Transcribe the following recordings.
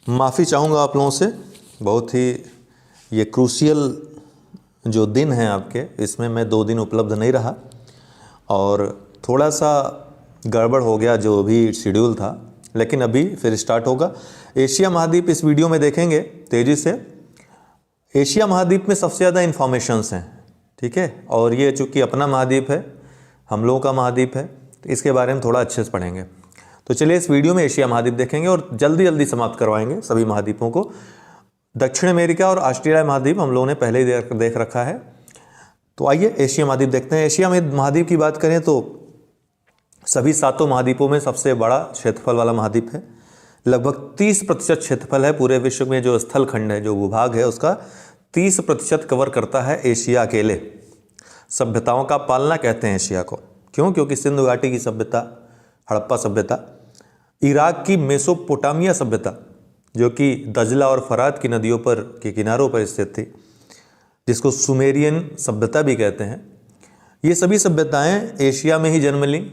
माफ़ी चाहूँगा आप लोगों से, बहुत ही ये क्रूशियल जो दिन हैं आपके, इसमें मैं 2 दिन उपलब्ध नहीं रहा और थोड़ा सा गड़बड़ हो गया जो भी शेड्यूल था, लेकिन अभी फिर स्टार्ट होगा। एशिया महाद्वीप इस वीडियो में देखेंगे तेज़ी से। एशिया महाद्वीप में सबसे ज़्यादा इन्फॉर्मेशंस हैं, ठीक है, और ये चूँकि अपना महाद्वीप है, हम लोगों का महाद्वीप है, तो इसके बारे में थोड़ा अच्छे से पढ़ेंगे। तो चलिए इस वीडियो में एशिया महाद्वीप देखेंगे और जल्दी जल्दी समाप्त करवाएंगे सभी महाद्वीपों को। दक्षिण अमेरिका और ऑस्ट्रेलिया महाद्वीप हम लोगों ने पहले ही देख रखा है। तो आइए एशिया महाद्वीप देखते हैं। एशिया में महाद्वीप की बात करें तो सभी 7 महाद्वीपों में सबसे बड़ा क्षेत्रफल वाला महाद्वीप है। लगभग 30% क्षेत्रफल है पूरे विश्व में। जो स्थल खंड है, जो भूभाग है, उसका 30% कवर करता है एशिया अकेले। सभ्यताओं का पालना कहते हैं एशिया को। क्यों? क्योंकि सिंधु घाटी की सभ्यता, हड़प्पा सभ्यता, इराक की मेसोपोटामिया सभ्यता जो कि दजला और फरात की नदियों पर के किनारों पर स्थित थी, जिसको सुमेरियन सभ्यता भी कहते हैं, ये सभी सभ्यताएं एशिया में ही जन्म लीं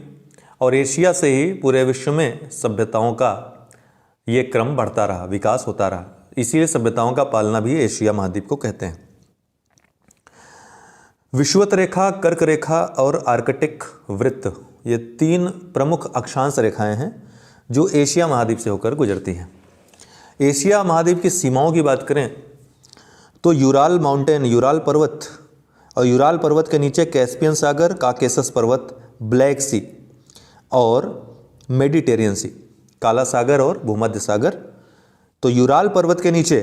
और एशिया से ही पूरे विश्व में सभ्यताओं का ये क्रम बढ़ता रहा, विकास होता रहा। इसीलिए सभ्यताओं का पालना भी एशिया महाद्वीप को कहते हैं। विषुवत रेखा, कर्क रेखा और आर्कटिक वृत्त, ये 3 प्रमुख अक्षांश रेखाएं हैं जो एशिया महाद्वीप से होकर गुजरती हैं। एशिया महाद्वीप की सीमाओं की बात करें तो यूराल माउंटेन, यूराल पर्वत, और यूराल पर्वत के नीचे कैस्पियन सागर, काकेसस पर्वत, ब्लैक सी और मेडिटेरियन सी, काला सागर और भूमध्य सागर। तो यूराल पर्वत के नीचे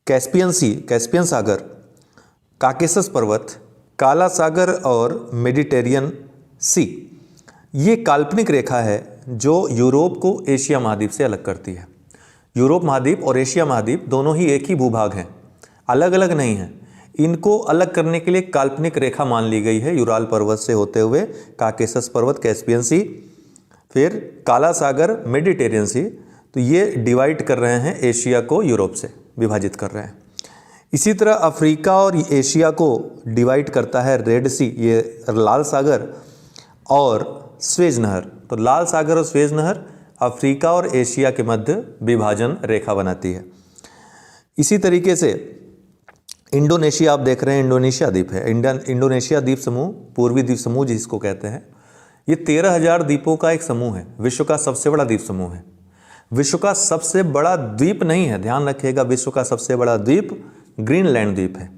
कैस्पियन सी, कैस्पियन सागर, काकेसस पर्वत, काला सागर और मेडिटेरियन सी, ये काल्पनिक रेखा है जो यूरोप को एशिया महाद्वीप से अलग करती है। यूरोप महाद्वीप और एशिया महाद्वीप दोनों ही एक ही भूभाग हैं, अलग अलग नहीं हैं। इनको अलग करने के लिए काल्पनिक रेखा मान ली गई है। यूराल पर्वत से होते हुए काकेसस पर्वत, कैस्पियन सी, फिर काला सागर, मेडिटेरियन सी, तो ये डिवाइड कर रहे हैं एशिया को, यूरोप से विभाजित कर रहे हैं। इसी तरह अफ्रीका और एशिया को डिवाइड करता है रेड सी, ये लाल सागर और स्वेज नहर। तो लाल सागर और स्वेज नहर अफ्रीका और एशिया के मध्य विभाजन रेखा बनाती है। इसी तरीके से इंडोनेशिया आप देख रहे हैं, इंडोनेशिया द्वीप है। इंडोनेशिया द्वीप समूह, पूर्वी द्वीप समूह जिसको कहते हैं, ये 13,000 द्वीपों का एक समूह है। विश्व का सबसे बड़ा द्वीप समूह है। विश्व का सबसे बड़ा द्वीप नहीं है, ध्यान रखिएगा, विश्व का सबसे बड़ा द्वीप ग्रीनलैंड द्वीप है।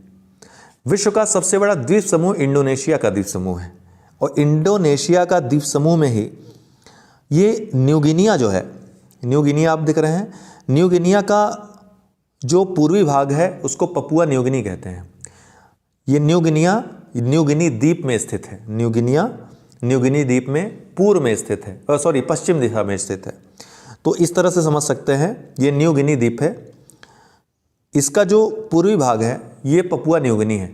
विश्व का सबसे बड़ा द्वीप समूह इंडोनेशिया का द्वीप समूह है। और इंडोनेशिया का द्वीप समूह में ही ये न्यू गिनिया जो है, न्यू गिनिया आप देख रहे हैं, न्यू गिनिया का जो पूर्वी भाग है उसको पपुआ न्यू गिनी कहते हैं। ये न्यू गिनी द्वीप में स्थित है। न्यू गिनी द्वीप में पूर्व में स्थित है, पश्चिम दिशा में स्थित है। तो इस तरह से समझ सकते हैं, ये न्यू गिनी द्वीप है। इसका जो पूर्वी भाग है ये पपुआ न्यू गिनी है।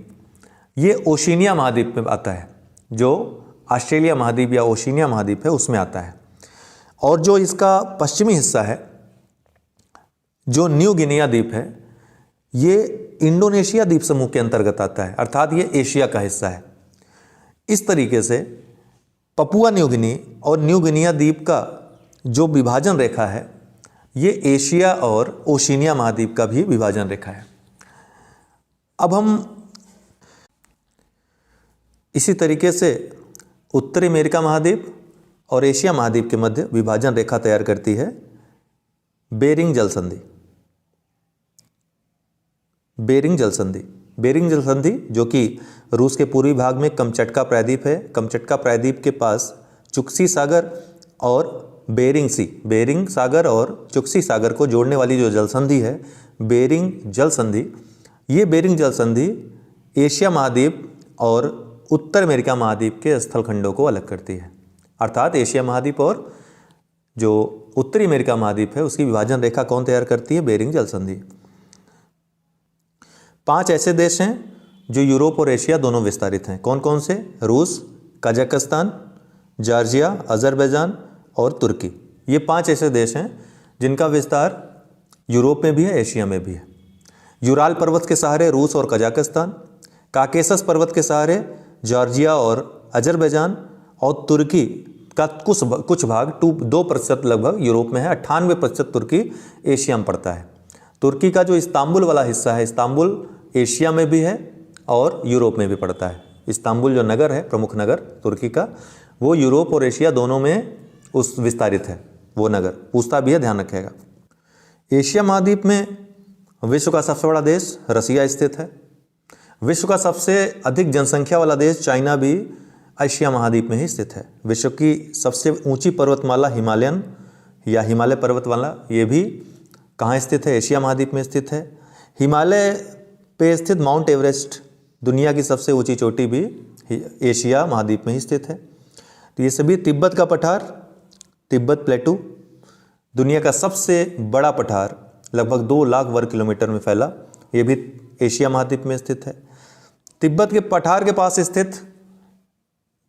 ये ओशिनिया महाद्वीप में आता है, जो ऑस्ट्रेलिया महाद्वीप या ओशिनिया महाद्वीप है उसमें आता है। और जो इसका पश्चिमी हिस्सा है, जो न्यू गिनिया द्वीप है, ये इंडोनेशिया द्वीप समूह के अंतर्गत आता है, अर्थात ये एशिया का हिस्सा है। इस तरीके से पपुआ न्यू गिनी और न्यू गिनिया द्वीप का जो विभाजन रेखा है, ये एशिया और ओशिनिया महाद्वीप का भी विभाजन रेखा है। अब हम इसी तरीके से उत्तरी अमेरिका महाद्वीप और एशिया महाद्वीप के मध्य विभाजन रेखा तैयार करती है बेरिंग जल संधि। बेरिंग जल संधि जो कि रूस के पूर्वी भाग में कमचटका प्रायद्वीप है। कमचटका प्रायद्वीप के पास चुक्सी सागर और बेरिंग सागर और चुक्सी सागर को जोड़ने वाली जो जल संधि है, बेरिंग जल संधि, ये बेरिंग जल संधि एशिया महाद्वीप और उत्तर अमेरिका महाद्वीप के स्थल खंडों को अलग करती है। अर्थात एशिया महाद्वीप और जो उत्तरी अमेरिका महाद्वीप है उसकी विभाजन रेखा कौन तैयार करती है? बेरिंग जल संधि। 5 ऐसे देश हैं जो यूरोप और एशिया दोनों विस्तारित हैं। कौन कौन से? रूस, कजाकिस्तान, जॉर्जिया, अजरबैजान और तुर्की। ये 5 ऐसे देश हैं जिनका विस्तार यूरोप में भी है, एशिया में भी है। यूराल पर्वत के सहारे रूस और कजाकिस्तान, काकेसस पर्वत के सहारे जॉर्जिया और अजरबैजान, और तुर्की का कुछ भाग 2% लगभग यूरोप में है, 98% तुर्की एशिया में पड़ता है। तुर्की का जो इस्तांबुल वाला हिस्सा है, इस्तांबुल एशिया में भी है और यूरोप में भी पड़ता है। इस्तांबुल जो नगर है, प्रमुख नगर तुर्की का, वो यूरोप और एशिया दोनों में उस विस्तारित है वो नगर। पूछता भी है, ध्यान रखिएगा। एशिया महाद्वीप में विश्व का सबसे बड़ा देश रसिया स्थित है। विश्व का सबसे अधिक जनसंख्या वाला देश चाइना भी एशिया महाद्वीप में ही स्थित है। विश्व की सबसे ऊंची पर्वतमाला हिमालयन या हिमालय पर्वतमाला, ये भी कहाँ स्थित है? एशिया महाद्वीप में स्थित है। हिमालय पे स्थित माउंट एवरेस्ट, दुनिया की सबसे ऊंची चोटी, भी एशिया महाद्वीप में ही स्थित है। तो ये सभी, तिब्बत का पठार, तिब्बत प्लेटू, दुनिया का सबसे बड़ा पठार, लगभग 2 लाख वर्ग किलोमीटर में फैला, ये भी एशिया महाद्वीप में स्थित है। तिब्बत के पठार के पास स्थित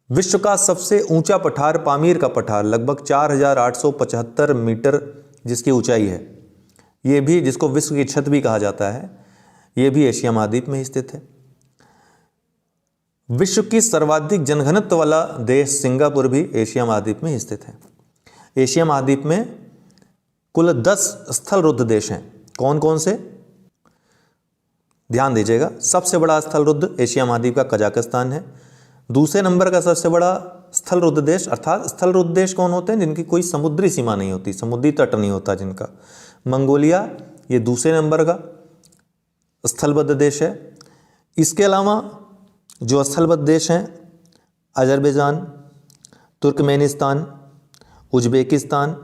विश्व का सबसे ऊंचा पठार, पामीर का पठार, लगभग 4875 मीटर जिसकी ऊंचाई है, ये भी, जिसको विश्व की छत भी कहा जाता है, ये भी एशिया महाद्वीप में ही स्थित है। विश्व की सर्वाधिक जनघनत्व वाला देश सिंगापुर भी एशिया महाद्वीप में ही स्थित है। एशिया महाद्वीप में कुल 10 स्थल रुद्ध देश हैं। कौन कौन से? ध्यान दीजिएगा। सबसे बड़ा स्थल रुद्ध एशिया महाद्वीप का कजाकिस्तान है। दूसरे नंबर का सबसे बड़ा स्थल रुद्ध देश, अर्थात स्थल रुद्ध देश कौन होते हैं? जिनकी कोई समुद्री सीमा नहीं होती, समुद्री तट नहीं होता जिनका, मंगोलिया, ये दूसरे नंबर का स्थलबद्ध देश है। इसके अलावा जो स्थलबद्ध देश हैं, Azerbaijan, Turkmenistan, Uzbekistan,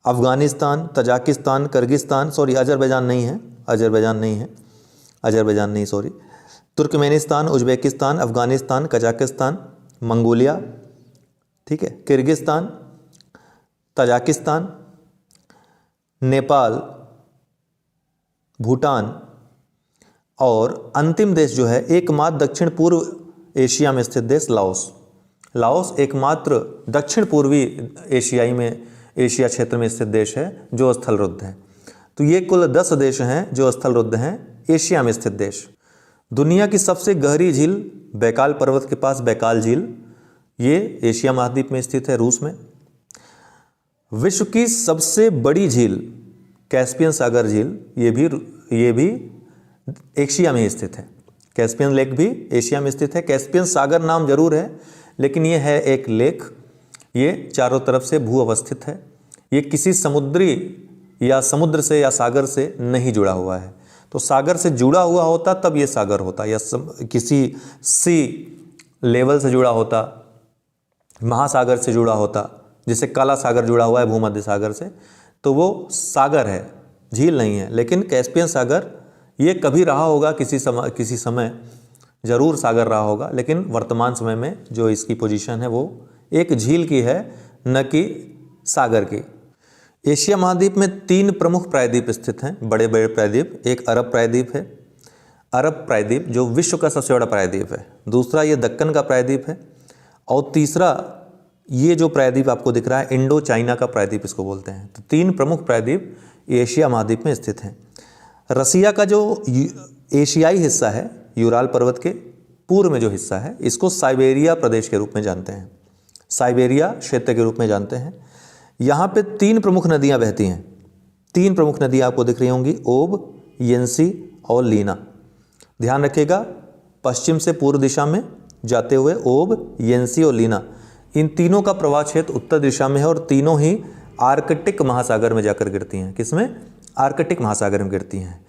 Afghanistan, Tajikistan, Kyrgyzstan, Azerbaijan नहीं, Turkmenistan, Uzbekistan, Afghanistan, Kazakhstan, Mongolia, ठीक है, किर्गिस्तान, तजाकिस्तान, नेपाल, भूटान, और अंतिम देश जो है, एकमात्र दक्षिण पूर्व एशिया में स्थित देश लाओस। लाओस एकमात्र दक्षिण पूर्वी एशिया क्षेत्र में स्थित देश है जो स्थल रुद्ध है। तो ये कुल 10 देश हैं जो स्थल रुद्ध हैं, एशिया में स्थित देश। दुनिया की सबसे गहरी झील बैकाल पर्वत के पास, बैकाल झील, ये एशिया महाद्वीप में स्थित है, रूस में। विश्व की सबसे बड़ी झील कैस्पियन सागर झील, ये भी एशिया में स्थित है। कैस्पियन लेक भी एशिया में स्थित है। कैस्पियन सागर नाम जरूर है, लेकिन ये है एक लेक, ये चारों तरफ से भू अवस्थित है। ये किसी समुद्री या समुद्र से या सागर से नहीं जुड़ा हुआ है। तो सागर से जुड़ा हुआ होता तब ये सागर होता, या किसी सी लेवल से जुड़ा होता, महासागर से जुड़ा होता, जैसे काला सागर जुड़ा हुआ है भूमध्य सागर से, तो वो सागर है, झील नहीं है। लेकिन कैस्पियन सागर ये कभी रहा होगा, किसी समय जरूर सागर रहा होगा, लेकिन वर्तमान समय में जो इसकी पोजीशन है वो एक झील की है, न कि सागर की। एशिया महाद्वीप में 3 प्रमुख प्रायद्वीप स्थित हैं, बड़े बड़े प्रायद्वीप। एक अरब प्रायद्वीप है, अरब प्रायद्वीप जो विश्व का सबसे बड़ा प्रायद्वीप है। दूसरा ये दक्कन का प्रायद्वीप है, और तीसरा ये जो प्रायद्वीप आपको दिख रहा है, इंडो चाइना का प्रायद्वीप इसको बोलते हैं। तो 3 प्रमुख प्रायद्वीप एशिया महाद्वीप में स्थित हैं। रसिया का जो एशियाई हिस्सा है, यूराल पर्वत के पूर्व में जो हिस्सा है, इसको साइबेरिया प्रदेश के रूप में जानते हैं, साइबेरिया क्षेत्र के रूप में जानते हैं। यहाँ पे 3 प्रमुख नदियाँ बहती हैं। 3 प्रमुख नदियाँ आपको दिख रही होंगी, ओब, येंसी और लीना। ध्यान रखिएगा, पश्चिम से पूर्व दिशा में जाते हुए ओब, येंसी और लीना, इन तीनों का प्रवाह क्षेत्र उत्तर दिशा में है, और तीनों ही आर्कटिक महासागर में जाकर गिरती हैं। किसमें? आर्कटिक महासागर में गिरती हैं।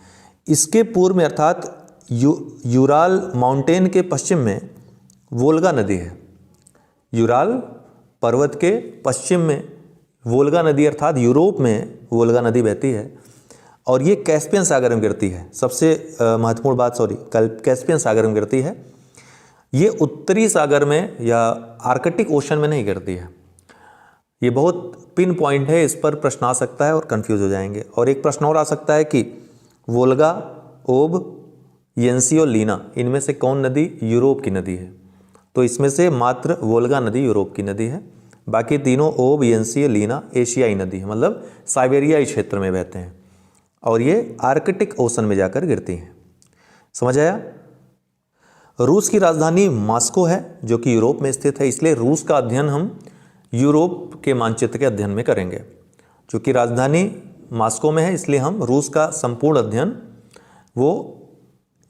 इसके पूर्व में, अर्थात यूराल माउंटेन के पश्चिम में वोल्गा नदी है। यूराल पर्वत के पश्चिम में वोल्गा नदी, अर्थात यूरोप में वोल्गा नदी बहती है, और ये कैस्पियन सागर में गिरती है। सबसे महत्वपूर्ण बात, कैस्पियन सागर में गिरती है। ये उत्तरी सागर में या आर्कटिक ओशन में नहीं गिरती है। ये बहुत पिन पॉइंट है, इस पर प्रश्न आ सकता है और कंफ्यूज हो जाएंगे। और एक प्रश्न और आ सकता है कि वोल्गा, ओब, येंसी और लीना, इनमें से कौन नदी यूरोप की नदी है? तो इसमें से मात्र वोल्गा नदी यूरोप की नदी है, बाकी तीनों ओब, येंसी और लीना एशियाई नदी है, मतलब साइबेरियाई क्षेत्र में बहते हैं, और ये आर्कटिक ओशन में जाकर गिरती हैं। समझ आया? रूस की राजधानी मॉस्को है जो कि यूरोप में स्थित है, इसलिए रूस का अध्ययन हम यूरोप के मानचित्र के अध्ययन में करेंगे। चूँकि राजधानी मॉस्को में है इसलिए हम रूस का संपूर्ण अध्ययन वो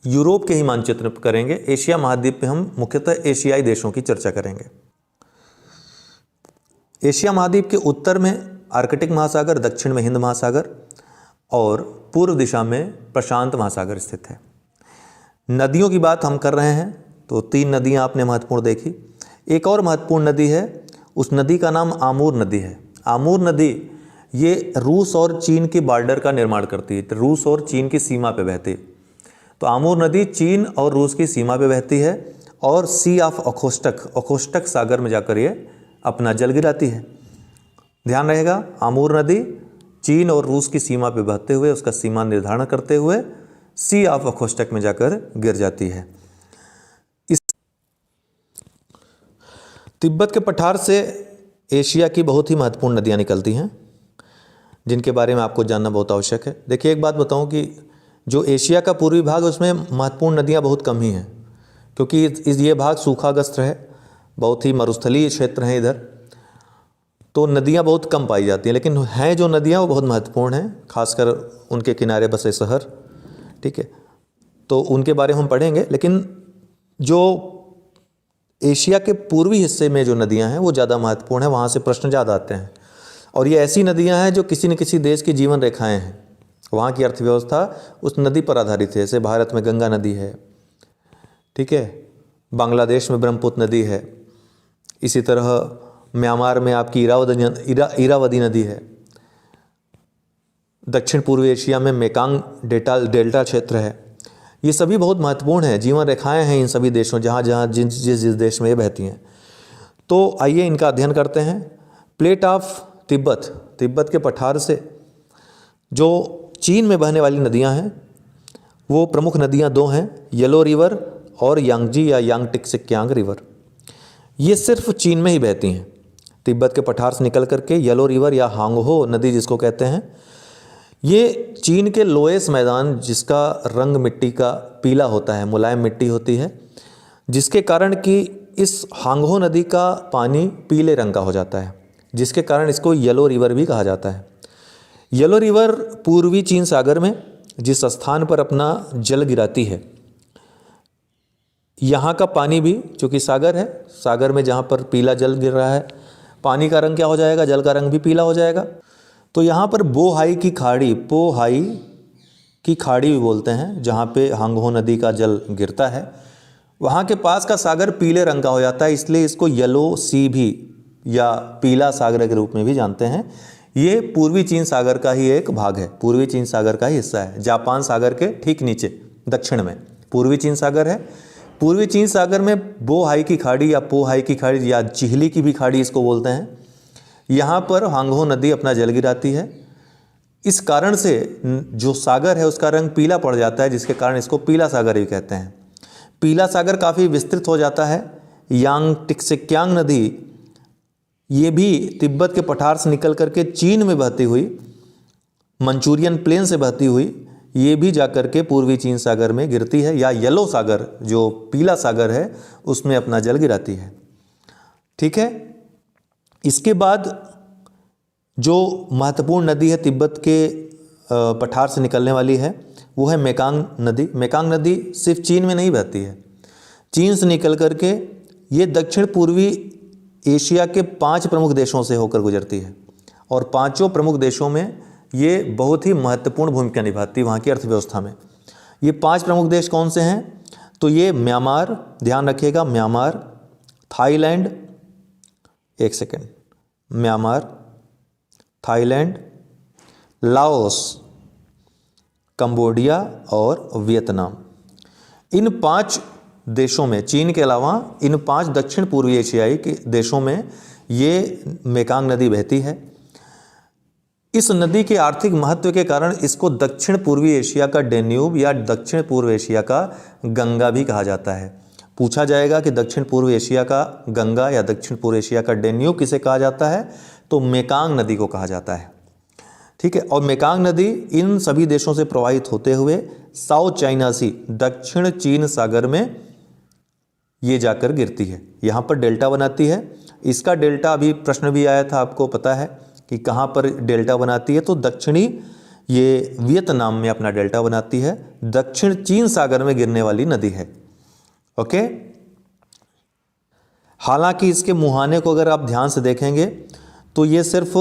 यूरोप के ही मानचित्र पर करेंगे। एशिया महाद्वीप पे हम मुख्यतः एशियाई देशों की चर्चा करेंगे। एशिया महाद्वीप के उत्तर में आर्कटिक महासागर, दक्षिण में हिंद महासागर और पूर्व दिशा में प्रशांत महासागर स्थित है। नदियों की बात हम कर रहे हैं तो 3 नदियां आपने महत्वपूर्ण देखी। एक और महत्वपूर्ण नदी है, उस नदी का नाम आमूर नदी है। आमूर नदी ये रूस और चीन के बॉर्डर का निर्माण करती है, रूस और चीन की सीमा पे बहती है। तो आमूर नदी चीन और रूस की सीमा पे बहती है और सी ऑफ ओखोस्टक सागर में जाकर ये अपना जल गिराती है। ध्यान रहेगा, आमूर नदी चीन और रूस की सीमा पे बहते हुए उसका सीमा निर्धारण करते हुए सी ऑफ ओखोस्टक में जाकर गिर जाती है। इस तिब्बत के पठार से एशिया की बहुत ही महत्वपूर्ण नदियां निकलती हैं जिनके बारे में आपको जानना बहुत आवश्यक है। देखिए, एक बात बताऊं कि जो एशिया का पूर्वी भाग है उसमें महत्वपूर्ण नदियां बहुत कम ही हैं, क्योंकि ये भाग सूखाग्रस्त है, बहुत ही मरुस्थलीय क्षेत्र हैं इधर, तो नदियां बहुत कम पाई जाती हैं। लेकिन हैं जो नदियां वो बहुत महत्वपूर्ण हैं, खासकर उनके किनारे बसे शहर, ठीक है, तो उनके बारे में हम पढ़ेंगे। लेकिन जो एशिया के पूर्वी हिस्से में जो नदियां हैं वो ज़्यादा महत्वपूर्ण है, वहाँ से प्रश्न ज़्यादा आते हैं। और ये ऐसी नदियां हैं जो किसी न किसी देश की जीवन रेखाएं हैं, वहाँ की अर्थव्यवस्था उस नदी पर आधारित है। जैसे भारत में गंगा नदी है, ठीक है, बांग्लादेश में ब्रह्मपुत्र नदी है, इसी तरह म्यांमार में आपकी इरावदी नदी है, दक्षिण पूर्वी एशिया में मेकांग डेल्टा क्षेत्र है। ये सभी बहुत महत्वपूर्ण है, जीवन रेखाएं हैं इन सभी देशों जहाँ जहाँ जिस देश में ये बहती हैं। तो आइए इनका अध्ययन करते हैं। प्लेट ऑफ तिब्बत के पठार से जो चीन में बहने वाली नदियां हैं वो प्रमुख नदियां 2 हैं, येलो रिवर और यांगजी या यांगटिक्सिक्यांग रिवर। ये सिर्फ चीन में ही बहती हैं। तिब्बत के पठार से निकल करके येलो रिवर या हांगहो नदी जिसको कहते हैं, ये चीन के लोएस मैदान जिसका रंग मिट्टी का पीला होता है, मुलायम मिट्टी होती है, जिसके कारण कि इस हांगहो नदी का पानी पीले रंग का हो जाता है, जिसके कारण इसको येलो रिवर भी कहा जाता है। येलो रिवर पूर्वी चीन सागर में जिस स्थान पर अपना जल गिराती है, यहाँ का पानी भी चूँकि सागर है, सागर में जहाँ पर पीला जल गिर रहा है, पानी का रंग क्या हो जाएगा, जल का रंग भी पीला हो जाएगा। तो यहाँ पर पोहाई की खाड़ी भी बोलते हैं, जहाँ पे हांगहो नदी का जल गिरता है, वहाँ के पास का सागर पीले रंग का हो जाता है, इसलिए इसको येलो सी भी या पीला सागर के रूप में भी जानते हैं। ये पूर्वी चीन सागर का ही एक भाग है, पूर्वी चीन सागर का ही हिस्सा है। जापान सागर के ठीक नीचे दक्षिण में पूर्वी चीन सागर है। पूर्वी चीन सागर में पोहाई की खाड़ी या चिहली की भी खाड़ी इसको बोलते हैं। यहाँ पर हांगहो नदी अपना जल गिराती है। इस कारण से जो सागर है उसका रंग पीला पड़ जाता है, जिसके कारण इसको पीला सागर भी कहते हैं। पीला सागर काफ़ी विस्तृत हो जाता है। यांगटिक्सिक्यांग नदी ये भी तिब्बत के पठार से निकल करके चीन में बहती हुई, मंचूरियन प्लेन से बहती हुई, ये भी जाकर के पूर्वी चीन सागर में गिरती है, या येलो सागर जो पीला सागर है उसमें अपना जल गिराती है। ठीक है, इसके बाद जो महत्वपूर्ण नदी है तिब्बत के पठार से निकलने वाली है वो है मेकांग नदी। मेकांग नदी सिर्फ चीन में नहीं बहती है, चीन से निकल करके ये दक्षिण पूर्वी एशिया के 5 प्रमुख देशों से होकर गुजरती है, और 5 प्रमुख देशों में ये बहुत ही महत्वपूर्ण भूमिका निभाती है वहाँ की अर्थव्यवस्था में। ये 5 प्रमुख देश कौन से हैं? तो ये म्यांमार, ध्यान रखिएगा, म्यांमार, थाईलैंड, एक second, Myanmar, Thailand, Laos, Cambodia और वियतनाम। इन 5 देशों में, चीन के अलावा इन 5 दक्षिण पूर्वी एशियाई के देशों में ये मेकांग नदी बहती है। इस नदी के आर्थिक महत्व के कारण इसको दक्षिण पूर्वी एशिया का डेन्यूब या दक्षिण पूर्व एशिया का गंगा भी कहा जाता है। पूछा जाएगा कि दक्षिण पूर्व एशिया का गंगा या दक्षिण पूर्व एशिया का डेन्यूब किसे कहा जाता है, तो मेकांग नदी को कहा जाता है। ठीक है, और मेकांग नदी इन सभी देशों से प्रवाहित होते हुए साउथ चाइना सी, दक्षिण चीन सागर में ये जाकर गिरती है, यहाँ पर डेल्टा बनाती है। इसका डेल्टा अभी प्रश्न भी आया था, आपको पता है कि कहाँ पर डेल्टा बनाती है, तो दक्षिणी ये वियतनाम में अपना डेल्टा बनाती है, दक्षिण चीन सागर में गिरने वाली नदी है। ओके, हालांकि इसके मुहाने को अगर आप ध्यान से देखेंगे तो ये सिर्फ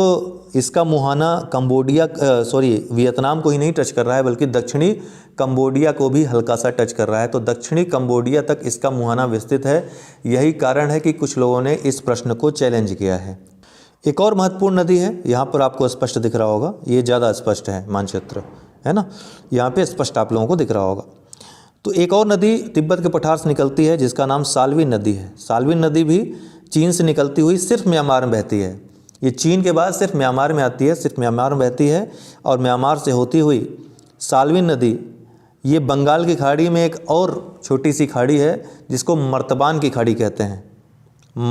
इसका मुहाना वियतनाम को ही नहीं टच कर रहा है, बल्कि दक्षिणी कंबोडिया को भी हल्का सा टच कर रहा है। तो दक्षिणी कंबोडिया तक इसका मुहाना विस्तृत है। यही कारण है कि कुछ लोगों ने इस प्रश्न को चैलेंज किया है। एक और महत्वपूर्ण नदी है, यहाँ पर आपको स्पष्ट दिख रहा होगा, ये ज़्यादा स्पष्ट है मानचित्र, है ना, यहाँ पे स्पष्ट आप लोगों को दिख रहा होगा। तो एक और नदी तिब्बत के पठार से निकलती है जिसका नाम साल्विन नदी है। साल्विन नदी भी चीन से निकलती हुई सिर्फ म्यांमार में बहती है। ये चीन के बाद सिर्फ म्यांमार में आती है, सिर्फ म्यांमार में बहती है, और म्यांमार से होती हुई साल्विन नदी ये बंगाल की खाड़ी में एक और छोटी सी खाड़ी है जिसको मर्तबान की खाड़ी कहते हैं।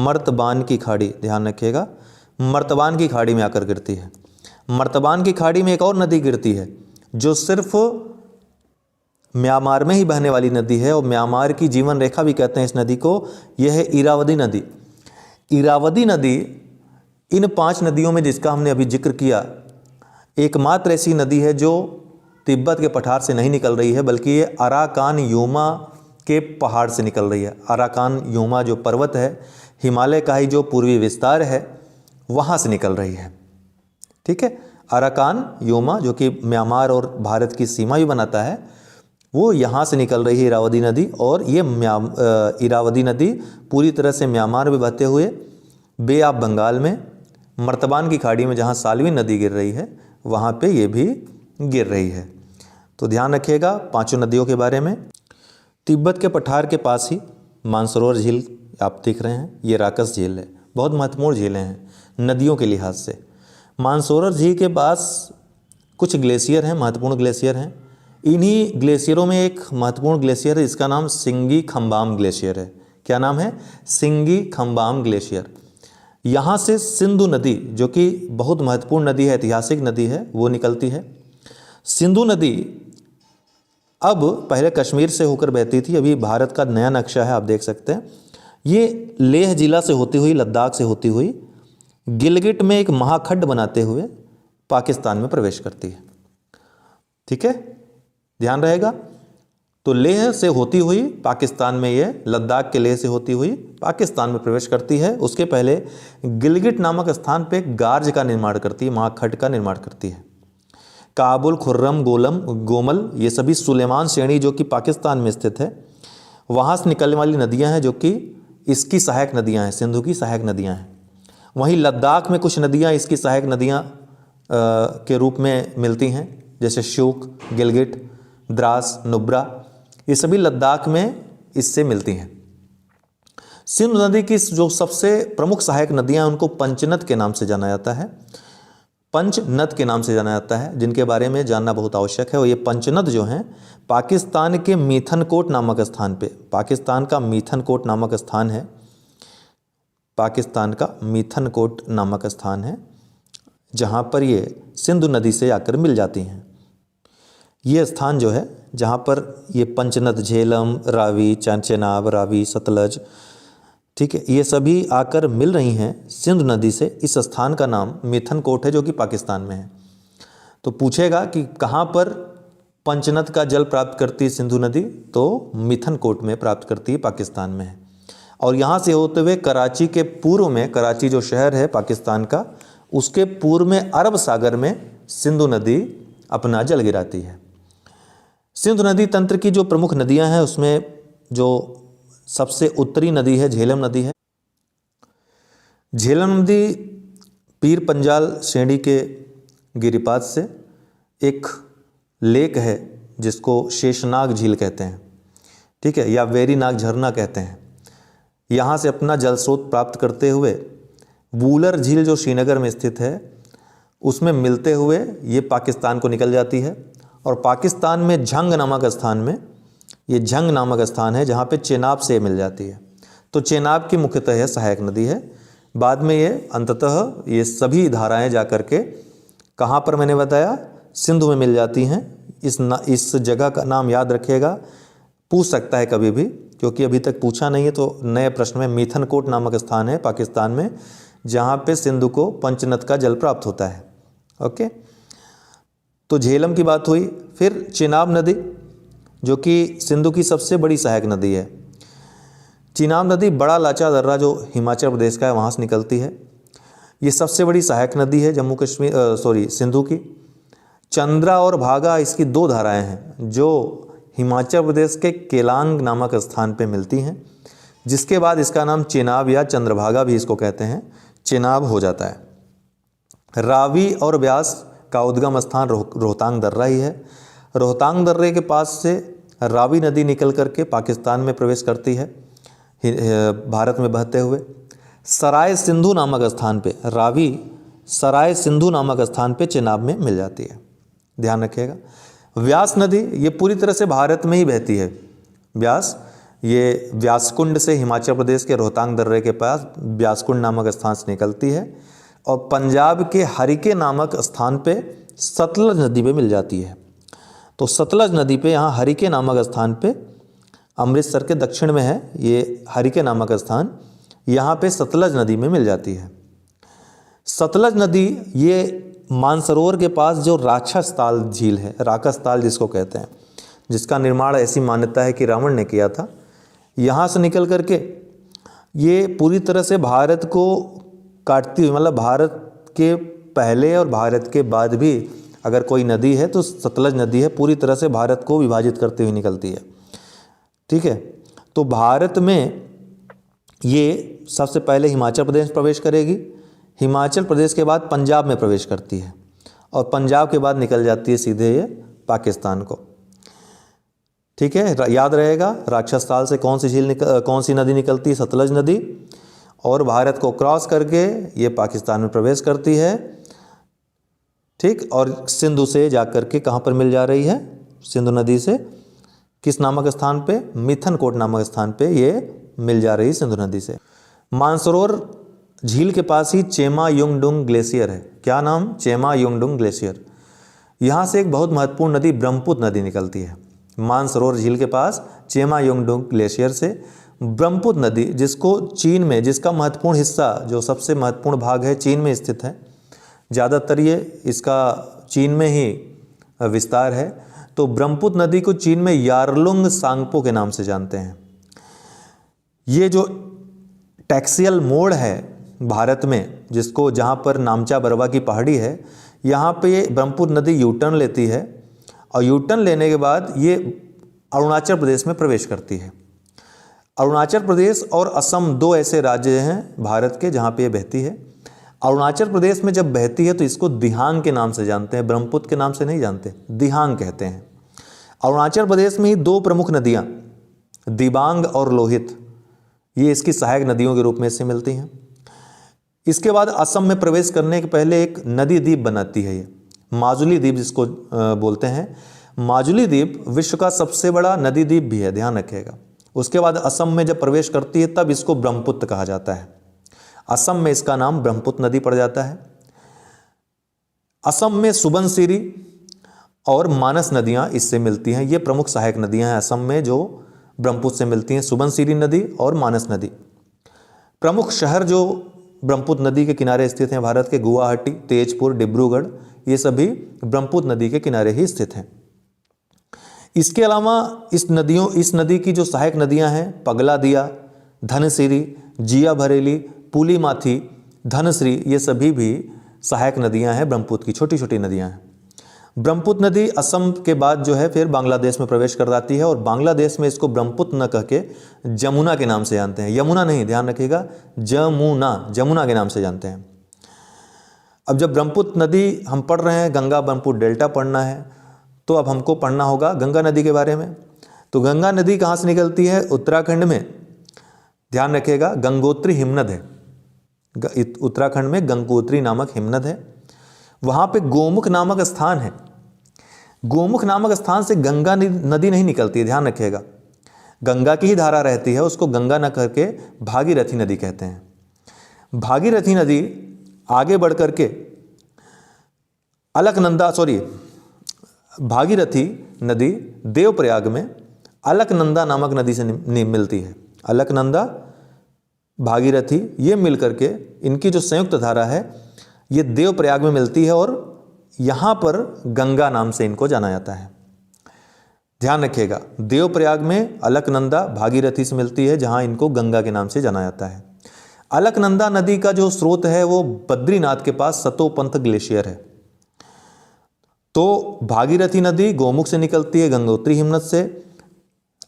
मर्तबान की खाड़ी, ध्यान रखिएगा, मर्तबान की खाड़ी में आकर गिरती है। मर्तबान की खाड़ी में एक और नदी गिरती है जो सिर्फ म्यांमार में ही बहने वाली नदी है, और म्यांमार की जीवन रेखा भी कहते हैं इस नदी को। यह है इरावदी नदी। इरावदी नदी इन 5 नदियों में जिसका हमने अभी जिक्र किया, एकमात्र ऐसी नदी है जो तिब्बत के पठार से नहीं निकल रही है, बल्कि ये अराकान योमा के पहाड़ से निकल रही है। अराकान योमा जो पर्वत है, हिमालय का ही जो पूर्वी विस्तार है, वहाँ से निकल रही है। ठीक है, अराकान योमा जो कि म्यांमार और भारत की सीमा भी बनाता है, वो यहाँ से निकल रही है इरावदी नदी। और ये इरावदी नदी पूरी तरह से म्यांमार में बहते हुए बे ऑफ बंगाल में मर्तबान की खाड़ी में जहाँ साल्विन नदी गिर रही है, वहाँ पे ये भी गिर रही है। तो ध्यान रखिएगा 5 नदियों के बारे में। तिब्बत के पठार के पास ही मानसरोवर झील आप देख रहे हैं, ये राकस झील है। बहुत महत्वपूर्ण झीलें हैं नदियों के लिहाज से। मानसरोवर झील के पास कुछ ग्लेशियर हैं, महत्वपूर्ण ग्लेशियर हैं। इन्हीं ग्लेशियरों में एक महत्वपूर्ण ग्लेशियर है जिसका नाम सिंगी खम्बाम ग्लेशियर है। क्या नाम है? सिंगी खम्बाम ग्लेशियर। यहाँ से सिंधु नदी, जो कि बहुत महत्वपूर्ण नदी है, ऐतिहासिक नदी है, वो निकलती है। सिंधु नदी अब पहले कश्मीर से होकर बहती थी, अभी भारत का नया नक्शा है, आप देख सकते हैं। ये लेह जिला से होती हुई, लद्दाख से होती हुई, गिलगिट में एक महाखंड बनाते हुए पाकिस्तान में प्रवेश करती है। ठीक है, ध्यान रहेगा। तो लेह से होती हुई पाकिस्तान में, ये लद्दाख के लेह से होती हुई पाकिस्तान में प्रवेश करती है। उसके पहले गिलगिट नामक स्थान पे गार्ज का निर्माण करती है, महाखंड का निर्माण करती है। काबुल, खुर्रम, गोमल, ये सभी सुलेमान श्रेणी जो कि पाकिस्तान में स्थित है, वहाँ से निकलने वाली नदियाँ हैं जो कि इसकी सहायक नदियाँ हैं, सिंधु की सहायक नदियाँ हैं। वहीं लद्दाख में कुछ नदियाँ इसकी सहायक नदियाँ के रूप में मिलती हैं, जैसे श्योक, गिलगिट, द्रास, नुब्रा, ये सभी लद्दाख में इससे मिलती हैं। सिंधु नदी की जो सबसे प्रमुख सहायक नदियाँ, उनको पंचनद के नाम से जाना जाता है। पंचनद के नाम से जाना जाता है, जिनके बारे में जानना बहुत आवश्यक है। और ये पंचनद जो हैं पाकिस्तान के मिथनकोट नामक स्थान पे, पाकिस्तान का मिथनकोट नामक स्थान है, पाकिस्तान का मिथनकोट नामक स्थान है, जहाँ पर ये सिंधु नदी से आकर मिल जाती हैं। ये स्थान जो है जहाँ पर ये पंचनद, झेलम, रावी, चेनाब, रावी, सतलज, ठीक है, ये सभी आकर मिल रही हैं सिंधु नदी से। इस स्थान का नाम मिथनकोट है जो कि पाकिस्तान में है। तो पूछेगा कि कहाँ पर पंचनद का जल प्राप्त करती है सिंधु नदी, तो मिथनकोट में प्राप्त करती है, पाकिस्तान में है। और यहाँ से होते हुए कराची के पूर्व में, कराची जो शहर है पाकिस्तान का, उसके पूर्व में अरब सागर में सिंधु नदी अपना जल गिराती है। सिंधु नदी तंत्र की जो प्रमुख नदियाँ हैं उसमें जो सबसे उत्तरी नदी है झेलम नदी है। झेलम नदी पीर पंजाल श्रेणी के गिरिपाद से एक लेक है जिसको शेषनाग झील कहते हैं, ठीक है, या वेरीनाग झरना कहते हैं। यहाँ से अपना जल स्रोत प्राप्त करते हुए वूलर झील जो श्रीनगर में स्थित है उसमें मिलते हुए ये पाकिस्तान को निकल जाती है। और पाकिस्तान में झंग नामक स्थान में, ये झंग नामक स्थान है जहाँ पे चेनाब से मिल जाती है। तो चेनाब की मुख्यतः है सहायक नदी है। बाद में ये अंततः ये सभी धाराएं जाकर के कहाँ पर मैंने बताया, सिंधु में मिल जाती हैं। इस जगह का नाम याद रखिएगा, पूछ सकता है कभी भी, क्योंकि अभी तक पूछा नहीं है। तो नए प्रश्न में मिथनकोट नामक स्थान है पाकिस्तान में, जहाँ पे सिंधु को पंचनद का जल प्राप्त होता है। ओके, तो झेलम की बात हुई। फिर चेनाब नदी, जो कि सिंधु की सबसे बड़ी सहायक नदी है। चेनाब नदी बड़ा लाचा दर्रा जो हिमाचल प्रदेश का है वहाँ से निकलती है। ये सबसे बड़ी सहायक नदी है सिंधु की। चंद्रा और भागा इसकी दो धाराएं हैं जो हिमाचल प्रदेश के केलांग नामक स्थान पे मिलती हैं, जिसके बाद इसका नाम चेनाब या चंद्रभागा भी इसको कहते हैं, चेनाब हो जाता है। रावी और ब्यास का उद्गम स्थान रोहतांग दर्रा ही है। रोहतांग दर्रे के पास से रावी नदी निकल करके पाकिस्तान में प्रवेश करती है, भारत में बहते हुए। सराय सिंधु नामक स्थान पे रावी सराय सिंधु नामक स्थान पे चेनाब में मिल जाती है, ध्यान रखिएगा। व्यास नदी ये पूरी तरह से भारत में ही बहती है। व्यास, ये व्यासकुंड से हिमाचल प्रदेश के रोहतांग दर्रे के पास व्यासकुंड नामक स्थान से निकलती है और पंजाब के हरिके नामक स्थान पे सतलज नदी पे मिल जाती है। तो सतलज नदी पे यहाँ हरिके नामक स्थान पे, अमृतसर के दक्षिण में है ये हरिके नामक स्थान, यहाँ पे सतलज नदी में मिल जाती है। सतलज नदी ये मानसरोवर के पास जो राक्षसताल झील है, राकसताल जिसको कहते हैं, जिसका निर्माण ऐसी मान्यता है कि रावण ने किया था, यहाँ से निकल करके ये पूरी तरह से भारत को काटती हुई, मतलब भारत के पहले और भारत के बाद भी अगर कोई नदी है तो सतलज नदी है, पूरी तरह से भारत को विभाजित करते हुए निकलती है। ठीक है, तो भारत में ये सबसे पहले हिमाचल प्रदेश प्रवेश करेगी, हिमाचल प्रदेश के बाद पंजाब में प्रवेश करती है और पंजाब के बाद निकल जाती है सीधे ये पाकिस्तान को। ठीक है, याद रहेगा राक्षसताल से कौन सी नदी निकलती है? सतलज नदी, और भारत को क्रॉस करके ये पाकिस्तान में प्रवेश करती है। ठीक, और सिंधु से जाकर के कहाँ पर मिल जा रही है? सिंधु नदी से किस नामक स्थान पे? मिथनकोट नामक स्थान पे ये मिल जा रही सिंधु नदी से। मानसरोवर झील के पास ही चेमा युंगडुंग ग्लेशियर है। क्या नाम? चेमा युंगडुंग ग्लेशियर। यहाँ से एक बहुत महत्वपूर्ण नदी ब्रह्मपुत्र नदी निकलती है। मानसरोवर झील के पास चेमा युंगडुंग ग्लेशियर से ब्रह्मपुत्र नदी, जिसको चीन में, जिसका महत्वपूर्ण हिस्सा, जो सबसे महत्वपूर्ण भाग है, चीन में स्थित है। ज़्यादातर ये इसका चीन में ही विस्तार है। तो ब्रह्मपुत्र नदी को चीन में यारलुंग सांगपो के नाम से जानते हैं। ये जो टैक्सियल मोड़ है भारत में, जिसको जहाँ पर नामचा बरवा की पहाड़ी है, यहाँ पे ब्रह्मपुत्र नदी यूटर्न लेती है और यूटर्न लेने के बाद ये अरुणाचल प्रदेश में प्रवेश करती है। अरुणाचल प्रदेश और असम दो ऐसे राज्य हैं भारत के जहाँ पे ये बहती है। अरुणाचल प्रदेश में जब बहती है तो इसको दिहांग के नाम से जानते हैं, ब्रह्मपुत्र के नाम से नहीं जानते, दिहांग कहते हैं। अरुणाचल प्रदेश में ही दो प्रमुख नदियाँ दिबांग और लोहित, ये इसकी सहायक नदियों के रूप में इससे मिलती हैं। इसके बाद असम में प्रवेश करने के पहले एक नदी द्वीप बनाती है, ये माजुली द्वीप जिसको बोलते हैं। माजुली द्वीप विश्व का सबसे बड़ा नदी द्वीप भी है, ध्यान रखिएगा। उसके बाद असम में जब प्रवेश करती है तब इसको ब्रह्मपुत्र कहा जाता है। असम में इसका नाम ब्रह्मपुत्र नदी पड़ जाता है। असम में सुबनसिरी और मानस नदियाँ इससे मिलती हैं। ये प्रमुख सहायक नदियाँ हैं असम में जो ब्रह्मपुत्र से मिलती हैं, सुबनसिरी नदी और मानस नदी। प्रमुख शहर जो ब्रह्मपुत्र नदी के किनारे स्थित हैं भारत के, गुवाहाटी, तेजपुर, डिब्रूगढ़, ये सभी ब्रह्मपुत्र नदी के किनारे ही स्थित हैं। इसके अलावा इस नदी की जो सहायक नदियां हैं, पगला दिया, धनसिरी, जिया भरेली, पुलीमाथी, धनश्री, ये सभी भी सहायक नदियां हैं, ब्रह्मपुत्र की छोटी छोटी नदियां हैं। ब्रह्मपुत्र नदी असम के बाद जो है फिर बांग्लादेश में प्रवेश कर जाती है और बांग्लादेश में इसको ब्रह्मपुत्र न कह के जमुना के नाम से जानते हैं। यमुना नहीं, ध्यान रखिएगा, जमुना के नाम से जानते हैं। अब जब ब्रह्मपुत्र नदी हम पढ़ रहे हैं, गंगा ब्रह्मपुत्र डेल्टा पढ़ना है, तो अब हमको पढ़ना होगा गंगा नदी के बारे में। तो गंगा नदी कहाँ से निकलती है? उत्तराखंड में, ध्यान रखिएगा, गंगोत्री हिमनद है। उत्तराखंड में गंगोत्री नामक हिमनद है। वहाँ पे गोमुख नामक स्थान है। गोमुख नामक स्थान से गंगा नदी नहीं निकलती है, ध्यान रखिएगा। गंगा की ही धारा रहती है, उसको गंगा न करके भागीरथी नदी कहते हैं। भागीरथी नदी आगे बढ़ करके भागीरथी नदी देवप्रयाग में अलकनंदा नामक नदी से मिलती है। अलकनंदा, भागीरथी, ये मिल करके इनकी जो संयुक्त धारा है ये देवप्रयाग में मिलती है और यहाँ पर गंगा नाम से इनको जाना जाता है। ध्यान रखिएगा, देवप्रयाग में अलकनंदा भागीरथी से मिलती है, जहाँ इनको गंगा के नाम से जाना जाता है। अलकनंदा नदी का जो स्रोत है वो बद्रीनाथ के पास सतोपंथ ग्लेशियर है। तो भागीरथी नदी गोमुख से निकलती है, गंगोत्री हिमनद से।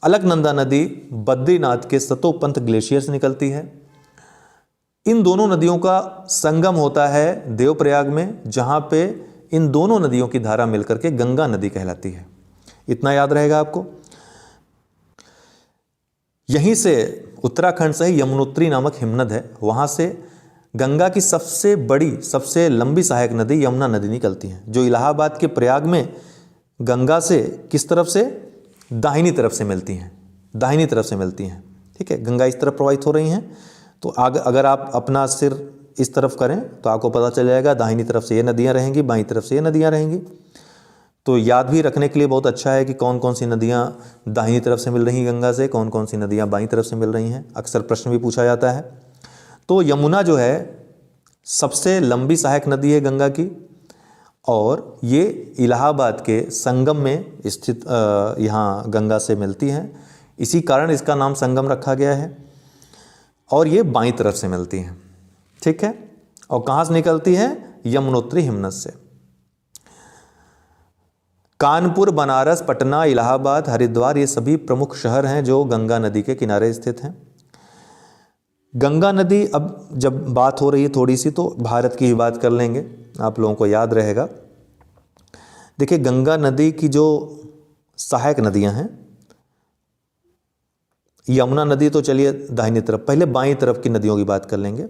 अलकनंदा नदी बद्रीनाथ के सतोपंथ ग्लेशियर से निकलती है। इन दोनों नदियों का संगम होता है देवप्रयाग में, जहां पे इन दोनों नदियों की धारा मिलकर के गंगा नदी कहलाती है। इतना याद रहेगा आपको। यहीं से उत्तराखंड से यमुनोत्री नामक हिमनद है, वहां से गंगा की सबसे बड़ी, सबसे लंबी सहायक नदी यमुना नदी निकलती है, जो इलाहाबाद के प्रयाग में गंगा से किस तरफ से, दाहिनी तरफ से मिलती हैं। दाहिनी तरफ से मिलती हैं, ठीक है। गंगा इस तरफ प्रवाहित हो रही हैं, तो अगर आप अपना सिर इस तरफ करें तो आपको पता चल जाएगा दाहिनी तरफ से ये नदियाँ रहेंगी, बाईं तरफ से ये नदियाँ रहेंगी। तो याद भी रखने के लिए बहुत अच्छा है कि कौन कौन सी नदियाँ दाहिनी तरफ से मिल रही हैं गंगा से, कौन कौन सी नदियाँ बाईं तरफ से मिल रही हैं। अक्सर प्रश्न भी पूछा जाता है। तो यमुना जो है सबसे लंबी सहायक नदी है गंगा की, और ये इलाहाबाद के संगम में स्थित यहाँ गंगा से मिलती हैं। इसी कारण इसका नाम संगम रखा गया है। और ये बाईं तरफ से मिलती हैं, ठीक है। और कहाँ से निकलती है? यमुनोत्री हिमनद से। कानपुर, बनारस, पटना, इलाहाबाद, हरिद्वार, ये सभी प्रमुख शहर हैं जो गंगा नदी के किनारे स्थित हैं। गंगा नदी, अब जब बात हो रही है थोड़ी सी, तो भारत की ही बात कर लेंगे, आप लोगों को याद रहेगा। देखिए, गंगा नदी की जो सहायक नदियां हैं, यमुना नदी तो चलिए दाहिनी तरफ, पहले बाईं तरफ की नदियों की बात कर लेंगे।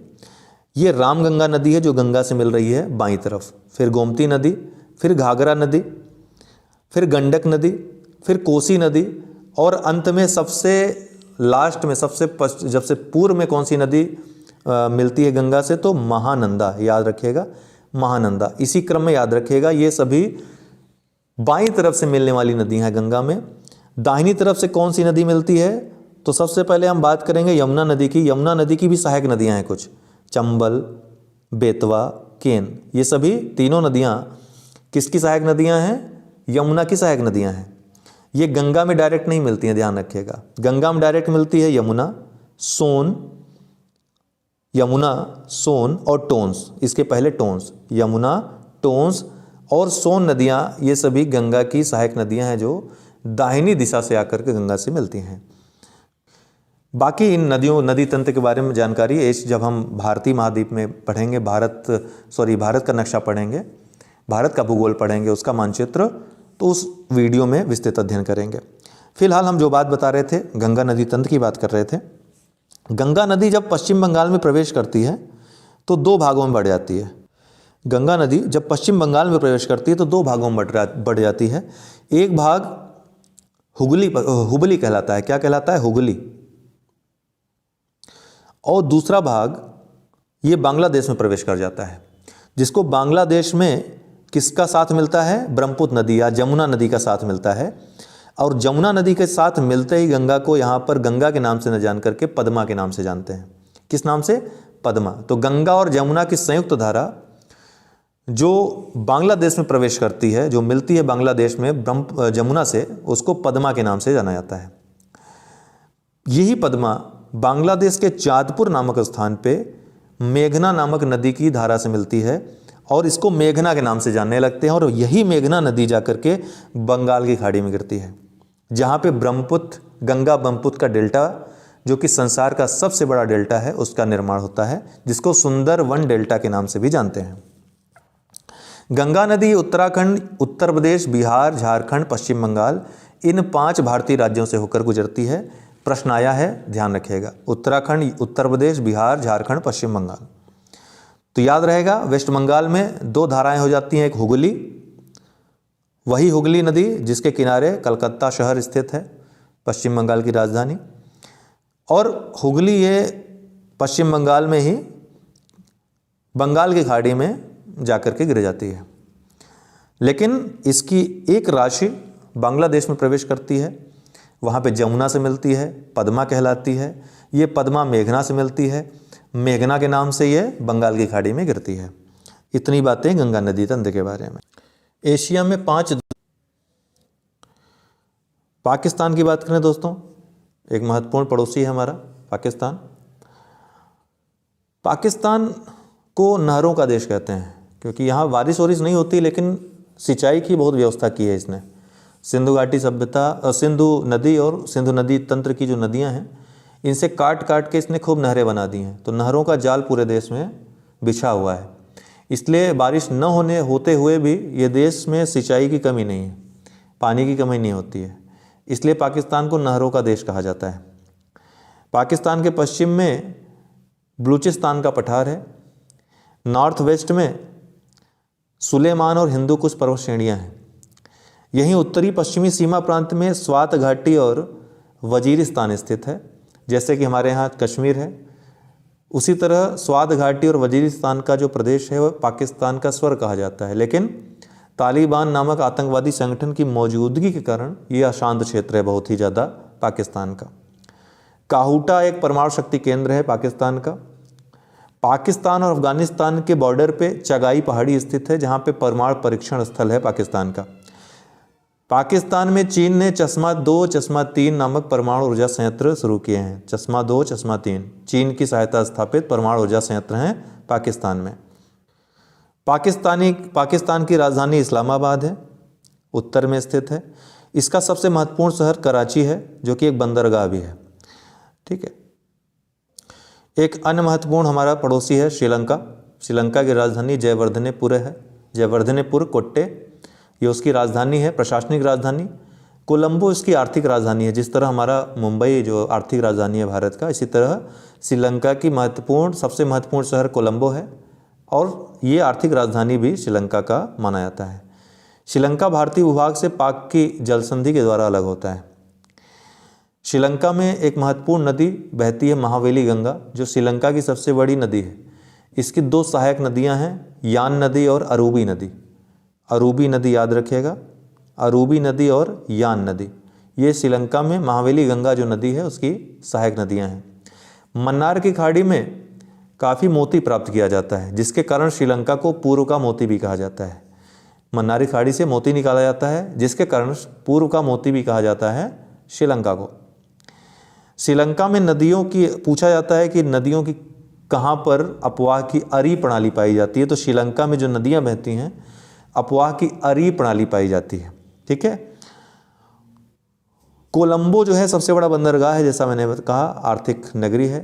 ये रामगंगा नदी है जो गंगा से मिल रही है बाईं तरफ, फिर गोमती नदी, फिर घाघरा नदी, फिर गंडक नदी, फिर कोसी नदी, और अंत में सबसे लास्ट में सबसे पूर्व में कौन सी नदी मिलती है गंगा से? तो महानंदा, याद रखिएगा, महानंदा। इसी क्रम में याद रखिएगा, ये सभी बाईं तरफ से मिलने वाली नदी हैं गंगा में। दाहिनी तरफ से कौन सी नदी मिलती है? तो सबसे पहले हम बात करेंगे यमुना नदी की। यमुना नदी की भी सहायक नदियां हैं कुछ, चंबल, बेतवा, केन, ये सभी तीनों नदियां किसकी सहायक नदियां हैं? यमुना की सहायक नदियां हैं। ये गंगा में डायरेक्ट नहीं मिलती हैं, ध्यान रखिएगा। गंगा में डायरेक्ट मिलती है यमुना, सोन, और टोंस। इसके पहले टोंस, यमुना, टोंस और सोन नदियां, ये सभी गंगा की सहायक नदियां हैं जो दाहिनी दिशा से आकर के गंगा से मिलती हैं। बाकी इन नदी तंत्र के बारे में जानकारी जब हम भारतीय महाद्वीप में पढ़ेंगे, भारत का नक्शा पढ़ेंगे, भारत का भूगोल पढ़ेंगे, उसका मानचित्र, तो उस वीडियो में विस्तृत अध्ययन करेंगे। फिलहाल हम जो बात बता रहे थे, गंगा नदी तंत्र की बात कर रहे थे। गंगा नदी जब पश्चिम बंगाल में प्रवेश करती है तो दो भागों में बढ़ जाती है। गंगा नदी जब पश्चिम बंगाल में प्रवेश करती है तो दो भागों में बढ़ जाती है। एक भाग हुबली कहलाता है। क्या कहलाता है? हुगली। और दूसरा भाग ये बांग्लादेश में प्रवेश कर जाता है, जिसको बांग्लादेश में किसका साथ मिलता है? ब्रह्मपुत्र नदी या जमुना नदी का साथ मिलता है। और जमुना नदी के साथ मिलते ही गंगा को यहाँ पर गंगा के नाम से न जान करके पद्मा के नाम से जानते हैं। किस नाम से? पद्मा। तो गंगा और जमुना की संयुक्त धारा जो बांग्लादेश में प्रवेश करती है, जो मिलती है बांग्लादेश में जमुना से, उसको पद्मा के नाम से जाना जाता है। यही पद्मा बांग्लादेश के चांदपुर नामक स्थान पे मेघना नामक नदी की धारा से मिलती है और इसको मेघना के नाम से जानने लगते हैं। और यही मेघना नदी जाकर के बंगाल की खाड़ी में गिरती है, जहाँ पे गंगा ब्रह्मपुत्र का डेल्टा, जो कि संसार का सबसे बड़ा डेल्टा है, उसका निर्माण होता है, जिसको सुंदरवन डेल्टा के नाम से भी जानते हैं। गंगा नदी उत्तराखंड, उत्तर प्रदेश, बिहार, झारखंड, पश्चिम बंगाल, इन 5 भारतीय राज्यों से होकर गुजरती है। प्रश्न आया है, ध्यान रखिएगा, उत्तराखंड, उत्तर प्रदेश, बिहार, झारखंड, पश्चिम बंगाल। तो याद रहेगा, वेस्ट बंगाल में 2 धाराएं हो जाती हैं, एक हुगली, वही हुगली नदी जिसके किनारे कलकत्ता शहर स्थित है, पश्चिम बंगाल की राजधानी, और हुगली ये पश्चिम बंगाल में ही बंगाल की खाड़ी में जाकर के गिर जाती है। लेकिन इसकी एक राशि बांग्लादेश में प्रवेश करती है वहाँ पे जमुना से मिलती है, पद्मा कहलाती है। ये पद्मा मेघना से मिलती है, मेघना के नाम से ये बंगाल की खाड़ी में गिरती है। इतनी बातें गंगा नदी तंत्र के बारे में। एशिया में 5 पाकिस्तान की बात करें दोस्तों, एक महत्वपूर्ण पड़ोसी है हमारा पाकिस्तान। पाकिस्तान को नहरों का देश कहते हैं क्योंकि यहाँ बारिश वारिश नहीं होती, लेकिन सिंचाई की बहुत व्यवस्था की है इसने। सिंधु घाटी सभ्यता, सिंधु नदी और सिंधु नदी तंत्र की जो नदियाँ हैं, इनसे काट काट के इसने खूब नहरें बना दी हैं। तो नहरों का जाल पूरे देश में बिछा हुआ है, इसलिए बारिश न होते हुए भी ये देश में सिंचाई की कमी नहीं है, पानी की कमी नहीं होती है। इसलिए पाकिस्तान को नहरों का देश कहा जाता है। पाकिस्तान के पश्चिम में बलूचिस्तान का पठार है, नॉर्थ वेस्ट में सुलेमान और हिंदू कुश पर्वत श्रेणियाँ हैं। यहीं उत्तरी पश्चिमी सीमा प्रांत में स्वात घाटी और वजीरिस्तान स्थित है, जैसे कि हमारे यहाँ कश्मीर है। उसी तरह स्वात घाटी और वजीरिस्तान का जो प्रदेश है वह पाकिस्तान का स्वर्ग कहा जाता है, लेकिन तालिबान नामक आतंकवादी संगठन की मौजूदगी के कारण ये अशांत क्षेत्र है बहुत ही ज़्यादा पाकिस्तान का। काहूटा एक परमाणु शक्ति केंद्र है पाकिस्तान का। पाकिस्तान और अफगानिस्तान के बॉर्डर पे चगाई पहाड़ी स्थित है, जहाँ पे परमाणु परीक्षण स्थल है पाकिस्तान का। पाकिस्तान में चीन ने चश्मा 2, चश्मा 3 नामक परमाणु ऊर्जा संयंत्र शुरू किए हैं। चश्मा 2, चश्मा 3 चीन की सहायता स्थापित परमाणु ऊर्जा संयंत्र हैं पाकिस्तान में। पाकिस्तान की राजधानी इस्लामाबाद है, उत्तर में स्थित है। इसका सबसे महत्वपूर्ण शहर कराची है, जो कि एक बंदरगाह भी है। ठीक है। एक अन्य महत्वपूर्ण हमारा पड़ोसी है श्रीलंका। श्रीलंका की राजधानी जयवर्धनेपुर है, जयवर्धनेपुर कोट्टे, ये उसकी राजधानी है, प्रशासनिक राजधानी। कोलंबो इसकी आर्थिक राजधानी है। जिस तरह हमारा मुंबई जो आर्थिक राजधानी है भारत का, इसी तरह श्रीलंका की सबसे महत्वपूर्ण शहर कोलंबो है, और ये आर्थिक राजधानी भी श्रीलंका का माना जाता है। श्रीलंका भारतीय भूभाग से पाक की जल संधि के द्वारा अलग होता है। श्रीलंका में एक महत्वपूर्ण नदी बहती है, महावेली गंगा, जो श्रीलंका की सबसे बड़ी नदी है। इसकी 2 सहायक नदियां हैं, यान नदी और अरूबी नदी। अरूबी नदी याद रखिएगा, अरूबी नदी और यान नदी, ये श्रीलंका में महावेली गंगा जो नदी है उसकी सहायक नदियां हैं। मन्नार की खाड़ी में काफ़ी मोती प्राप्त किया जाता है, जिसके कारण श्रीलंका को पूर्व का मोती भी कहा जाता है। मन्नार की खाड़ी से मोती निकाला जाता है, जिसके कारण पूर्व का मोती भी कहा जाता है श्रीलंका को। श्रीलंका में नदियों की पूछा जाता है कि नदियों की कहाँ पर अपवाह की अरी प्रणाली पाई जाती है, तो श्रीलंका में जो नदियाँ बहती हैं अपवाह की अरी प्रणाली पाई जाती है। ठीक है। कोलंबो जो है सबसे बड़ा बंदरगाह है, जैसा मैंने कहा आर्थिक नगरी है।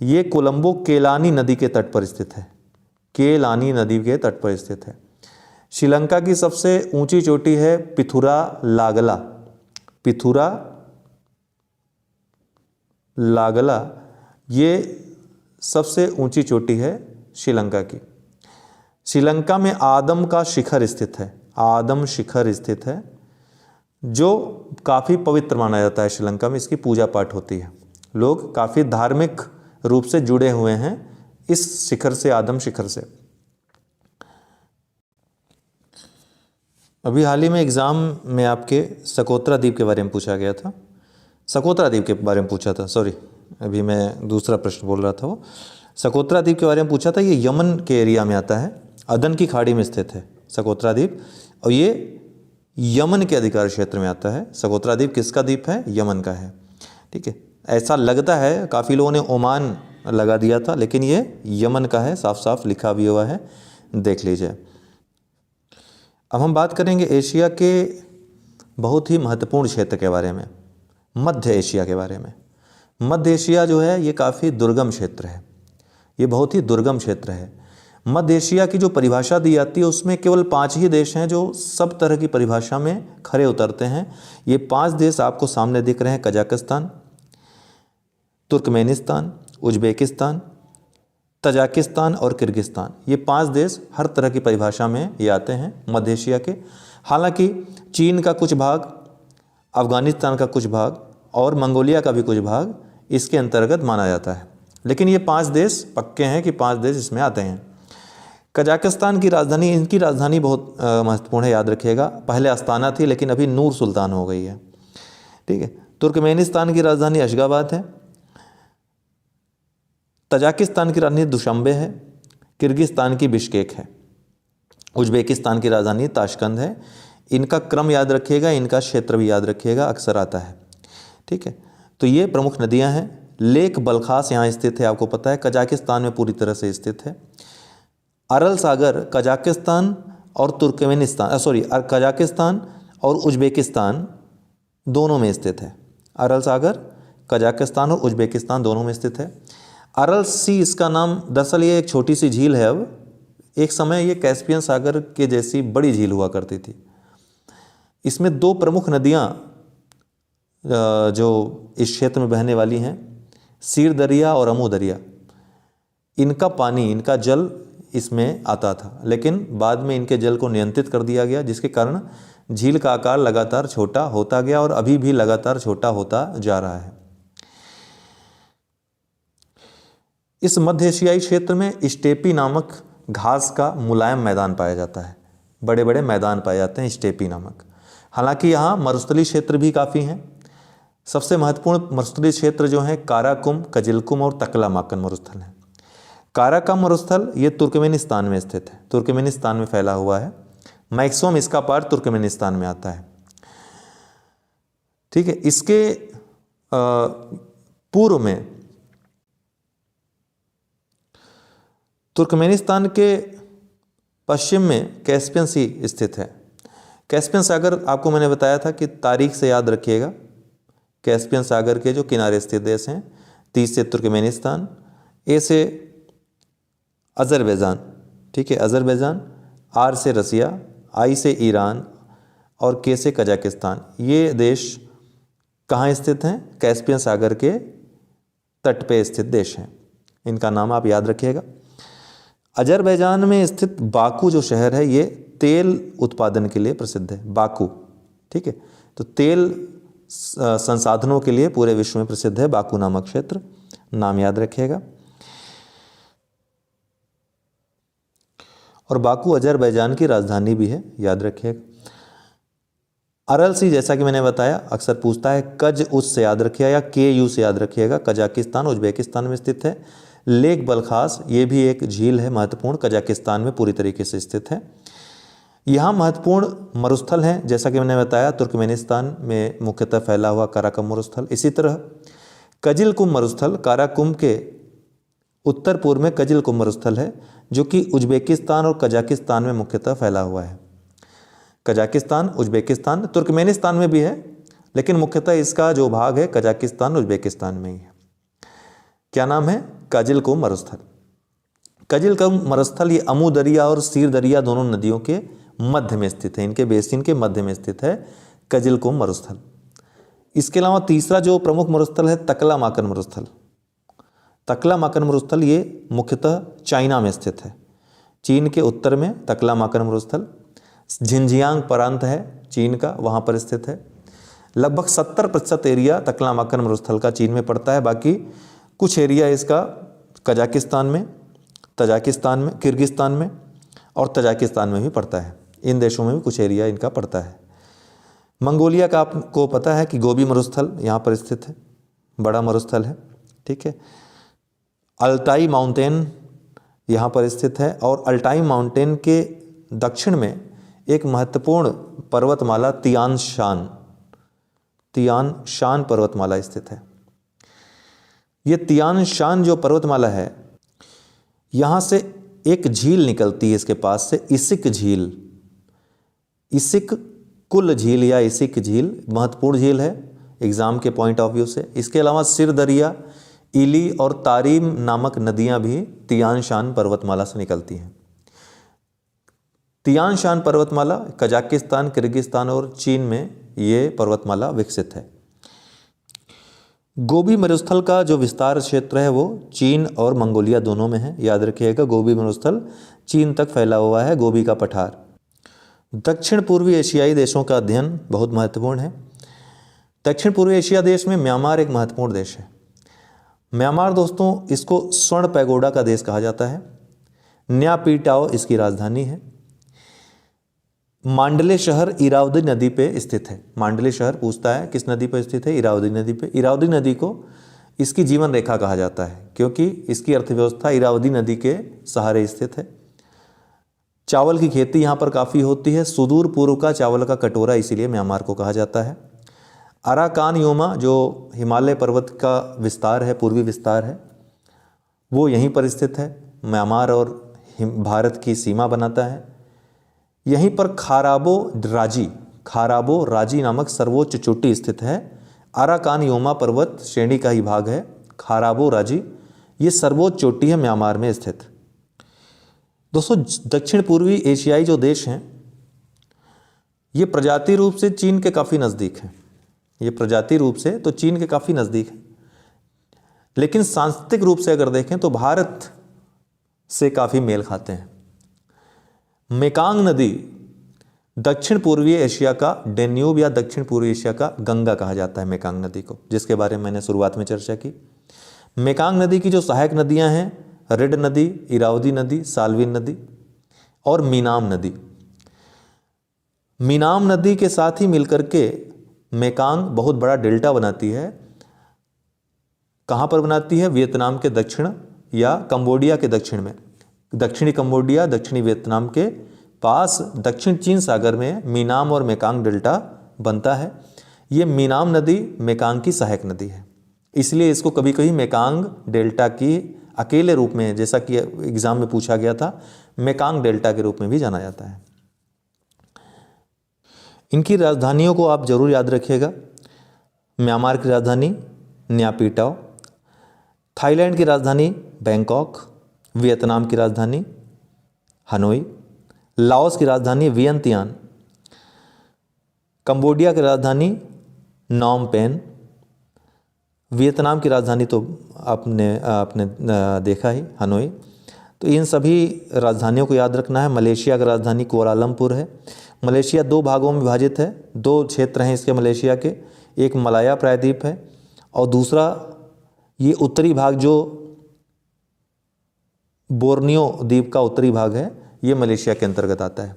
ये कोलंबो केलानी नदी के तट पर स्थित है, केलानी नदी के तट पर स्थित है। श्रीलंका की सबसे ऊंची चोटी है पिथुरा लागला। पिथुरा लागला ये सबसे ऊंची चोटी है श्रीलंका की। श्रीलंका में आदम का शिखर स्थित है, आदम शिखर स्थित है, जो काफ़ी पवित्र माना जाता है। श्रीलंका में इसकी पूजा पाठ होती है, लोग काफ़ी धार्मिक रूप से जुड़े हुए हैं इस शिखर से, आदम शिखर से। अभी हाल ही में एग्ज़ाम में आपके सकोत्रा द्वीप के बारे में पूछा गया था, सकोत्रा द्वीप के बारे में पूछा था, सॉरी अभी मैं दूसरा प्रश्न बोल रहा था। वो सकोत्रा द्वीप के बारे में पूछा था। ये यमन के एरिया में आता है, अदन की खाड़ी में स्थित है सकोत्रा द्वीप, और ये यमन के अधिकार क्षेत्र में आता है। सकोत्रा द्वीप किसका द्वीप है? यमन का है। ठीक है। ऐसा लगता है, काफ़ी लोगों ने ओमान लगा दिया था, लेकिन ये यमन का है, साफ साफ लिखा भी हुआ है, देख लीजिए। अब हम बात करेंगे एशिया के बहुत ही महत्वपूर्ण क्षेत्र के बारे में, मध्य एशिया के बारे में। मध्य एशिया जो है ये काफ़ी दुर्गम क्षेत्र है, ये बहुत ही दुर्गम क्षेत्र है। मध्य एशिया की जो परिभाषा दी जाती है उसमें केवल 5 ही देश हैं जो सब तरह की परिभाषा में खरे उतरते हैं। ये 5 देश आपको सामने दिख रहे हैं, कजाकिस्तान, तुर्कमेनिस्तान, उज्बेकिस्तान, तजाकिस्तान और किर्गिस्तान। ये 5 देश हर तरह की परिभाषा में ये आते हैं मध्य एशिया के। हालांकि चीन का कुछ भाग, अफगानिस्तान का कुछ भाग और मंगोलिया का भी कुछ भाग इसके अंतर्गत माना जाता है, लेकिन ये 5 देश पक्के हैं कि 5 देश इसमें आते हैं। कजाकिस्तान की राजधानी, इनकी राजधानी बहुत महत्वपूर्ण है, याद रखिएगा। पहले अस्ताना थी, लेकिन अभी नूर सुल्तान हो गई है। ठीक है। तुर्कमेनिस्तान की राजधानी अशगाबाद है। तजाकिस्तान की राजधानी दुशांबे है। किर्गिस्तान की बिश्केक है। उज्बेकिस्तान की राजधानी ताशकंद है। इनका क्रम याद रखिएगा, इनका क्षेत्र भी याद रखिएगा, अक्सर आता है। ठीक है, तो ये प्रमुख नदियां हैं। लेक बलखास यहाँ स्थित है, आपको पता है, कजाकिस्तान में पूरी तरह से स्थित है। अरल सागर कजाकिस्तान और कजाकिस्तान और उज्बेकिस्तान दोनों में स्थित है। अरल सागर कजाकिस्तान और उज्बेकिस्तान दोनों में स्थित है। अरल सी इसका नाम, दरअसल ये एक छोटी सी झील है। अब एक समय ये कैस्पियन सागर के जैसी बड़ी झील हुआ करती थी। इसमें दो प्रमुख नदियाँ जो इस क्षेत्र में बहने वाली हैं, सीर दरिया और अमू दरिया। इनका पानी, इनका जल इसमें आता था, लेकिन बाद में इनके जल को नियंत्रित कर दिया गया, जिसके कारण झील का आकार लगातार छोटा होता गया और अभी भी लगातार छोटा होता जा रहा है। इस मध्य एशियाई क्षेत्र में स्टेपी नामक घास का मुलायम मैदान पाया जाता है। बड़े बड़े मैदान पाए जाते हैं स्टेपी नामक। हालांकि यहाँ मरुस्थलीय क्षेत्र भी काफ़ी हैं। सबसे महत्वपूर्ण मरुस्थलीय क्षेत्र जो हैं काराकुम, कजिलकुम और तकलामाकन मरुस्थल हैं। काराकम मरुस्थल ये तुर्कमेनिस्तान में स्थित है, तुर्कमेनिस्तान में फैला हुआ है। मैक्सिमम इसका पार्ट तुर्कमेनिस्तान में आता है। ठीक है, इसके पूर्व में तुर्कमेनिस्तान के पश्चिम में कैस्पियन सी स्थित है। कैस्पियन सागर आपको मैंने बताया था कि तारीख से याद रखिएगा। कैस्पियन सागर के जो किनारे स्थित देश हैं, 30 से तुर्कमेनिस्तान, ए से अज़रबैजान, ठीक है, अज़रबैजान, आर से रसिया, आई से ईरान और के से कजाकिस्तान। ये देश कहाँ स्थित हैं? कैस्पियन सागर के तट पे स्थित देश हैं। इनका नाम आप याद रखिएगा। अज़रबैजान में स्थित बाकू जो शहर है, ये तेल उत्पादन के लिए प्रसिद्ध है। बाकू, ठीक है, तो तेल संसाधनों के लिए पूरे विश्व में प्रसिद्ध है बाकू नामक क्षेत्र, नाम याद रखिएगा। और बाकू अज़रबैजान की राजधानी भी है, याद रखिएगा। अरल सी, जैसा कि मैंने बताया, अक्सर पूछता है, कज उस से याद रखिएगा या के यू से याद रखिएगा, कजाकिस्तान उज्बेकिस्तान में स्थित है। लेक बलखास, ये भी एक झील है महत्वपूर्ण, कजाकिस्तान में पूरी तरीके से स्थित है। यहाँ महत्वपूर्ण मरुस्थल हैं, जैसा कि मैंने बताया, तुर्कमेनिस्तान में मुख्यतः फैला हुआ काराकुम मरुस्थल। इसी तरह कजिलकुम मरुस्थल, काराकुम के उत्तर पूर्व में कजिलकुम मरुस्थल है, जो कि उज्बेकिस्तान और कजाकिस्तान में मुख्यतः फैला हुआ है। कजाकिस्तान, उज्बेकिस्तान, तुर्कमेनिस्तान में भी है, लेकिन मुख्यतः इसका जो भाग है कजाकिस्तान उज्बेकिस्तान में ही है। क्या नाम है? कजिलकुम मरुस्थल। कजिलकुम मरुस्थल ये अमू दरिया और सीर दरिया दोनों नदियों के मध्य में स्थित है, इनके बेसिन के मध्य में स्थित है कजिलकुम मरुस्थल। इसके अलावा तीसरा जो प्रमुख मरुस्थल है तकलामाकन मरुस्थल। तकलामाकन मरुस्थल ये मुख्यतः चाइना में स्थित है। चीन के उत्तर में तकलामाकन मरुस्थल, झिंजियांग प्रांत है चीन का, वहाँ पर स्थित है। लगभग 70% एरिया तकलामाकन मरुस्थल का चीन में पड़ता है। बाकी कुछ एरिया इसका कजाकिस्तान में, तजाकिस्तान में, किर्गिस्तान में और तजाकिस्तान में भी पड़ता है। इन देशों में भी कुछ एरिया इनका पड़ता है। मंगोलिया का आपको पता है कि गोबी मरुस्थल यहाँ पर स्थित है, बड़ा मरुस्थल है, ठीक है। अल्टाई माउंटेन यहाँ पर स्थित है और अल्टाई माउंटेन के दक्षिण में एक महत्वपूर्ण पर्वतमाला तियान शान पर्वतमाला स्थित है। ये तियान शान जो पर्वतमाला है, यहाँ से एक झील निकलती है इसके पास से, इसिक झील। इसिक कुल झील या इसिक झील महत्वपूर्ण झील है एग्जाम के पॉइंट ऑफ व्यू से। इसके अलावा सिर दरिया, इली और तारीम नामक नदियाँ भी तियान शान पर्वतमाला से निकलती हैं। तियान शान पर्वतमाला कजाकिस्तान, किर्गिस्तान और चीन में ये पर्वतमाला विकसित है। गोबी मरुस्थल का जो विस्तार क्षेत्र है वो चीन और मंगोलिया दोनों में है, याद रखिएगा। गोबी मरुस्थल चीन तक फैला हुआ है, गोबी का पठार। दक्षिण पूर्वी एशियाई देशों का अध्ययन बहुत महत्वपूर्ण है। दक्षिण पूर्वी एशिया देश में म्यांमार एक महत्वपूर्ण देश है। म्यांमार दोस्तों, इसको स्वर्ण पैगोडा का देश कहा जाता है। न्यापीटाओ इसकी राजधानी है। मांडले शहर इरावदी नदी पे स्थित है। मांडले शहर पूछता है किस नदी पर स्थित है? इरावदी नदी पे। इरावदी नदी को इसकी जीवन रेखा कहा जाता है क्योंकि इसकी अर्थव्यवस्था इरावदी नदी के सहारे स्थित है। चावल की खेती यहाँ पर काफ़ी होती है। सुदूर पूर्व का चावल का कटोरा इसीलिए म्यांमार को कहा जाता है। अराकान योमा जो हिमालय पर्वत का विस्तार है, पूर्वी विस्तार है, वो यहीं पर स्थित है। म्यांमार और भारत की सीमा बनाता है। यहीं पर खाराबो राजी नामक सर्वोच्च चोटी स्थित है। अराकान योमा पर्वत श्रेणी का ही भाग है। खाराबो राजी ये सर्वोच्च चोटी है म्यांमार में स्थित। दोस्तों, दक्षिण पूर्वी एशियाई जो देश हैं ये प्रजाति रूप से चीन के काफ़ी नज़दीक हैं। ये प्रजाति रूप से तो चीन के काफ़ी नज़दीक हैं, लेकिन सांस्कृतिक रूप से अगर देखें तो भारत से काफ़ी मेल खाते हैं। मेकांग नदी दक्षिण पूर्वी एशिया का डेन्यूब या दक्षिण पूर्वी एशिया का गंगा कहा जाता है मेकांग नदी को, जिसके बारे में मैंने शुरुआत में चर्चा की। मेकांग नदी की जो सहायक नदियां हैं, रिड नदी, इरावदी नदी, साल्विन नदी और मीनाम नदी। मीनाम नदी के साथ ही मिलकर के मेकांग बहुत बड़ा डेल्टा बनाती है। कहाँ पर बनाती है? वियतनाम के दक्षिण या कंबोडिया के दक्षिण में। दक्षिणी कंबोडिया, दक्षिणी वियतनाम के पास दक्षिण चीन सागर में मीनाम और मेकांग डेल्टा बनता है। ये मीनाम नदी मेकांग की सहायक नदी है, इसलिए इसको कभी कभी मेकांग डेल्टा की अकेले रूप में, जैसा कि एग्जाम में पूछा गया था, मेकांग डेल्टा के रूप में भी जाना जाता है। इनकी राजधानियों को आप जरूर याद रखिएगा। म्यांमार की राजधानी न्यापीटाओ, थाईलैंड की राजधानी बैंकॉक, वियतनाम की राजधानी हनोई, लाओस की राजधानी वियंतियान, कंबोडिया की राजधानी नॉम पेन, वियतनाम की राजधानी तो आपने देखा ही, हनोई। तो इन सभी राजधानियों को याद रखना है। मलेशिया की राजधानी कुआलालंपुर है। मलेशिया दो भागों में विभाजित है, दो क्षेत्र हैं इसके मलेशिया के। एक मलाया प्रायद्वीप है और दूसरा ये उत्तरी भाग जो बोर्नियो द्वीप का उत्तरी भाग है, ये मलेशिया के अंतर्गत आता है।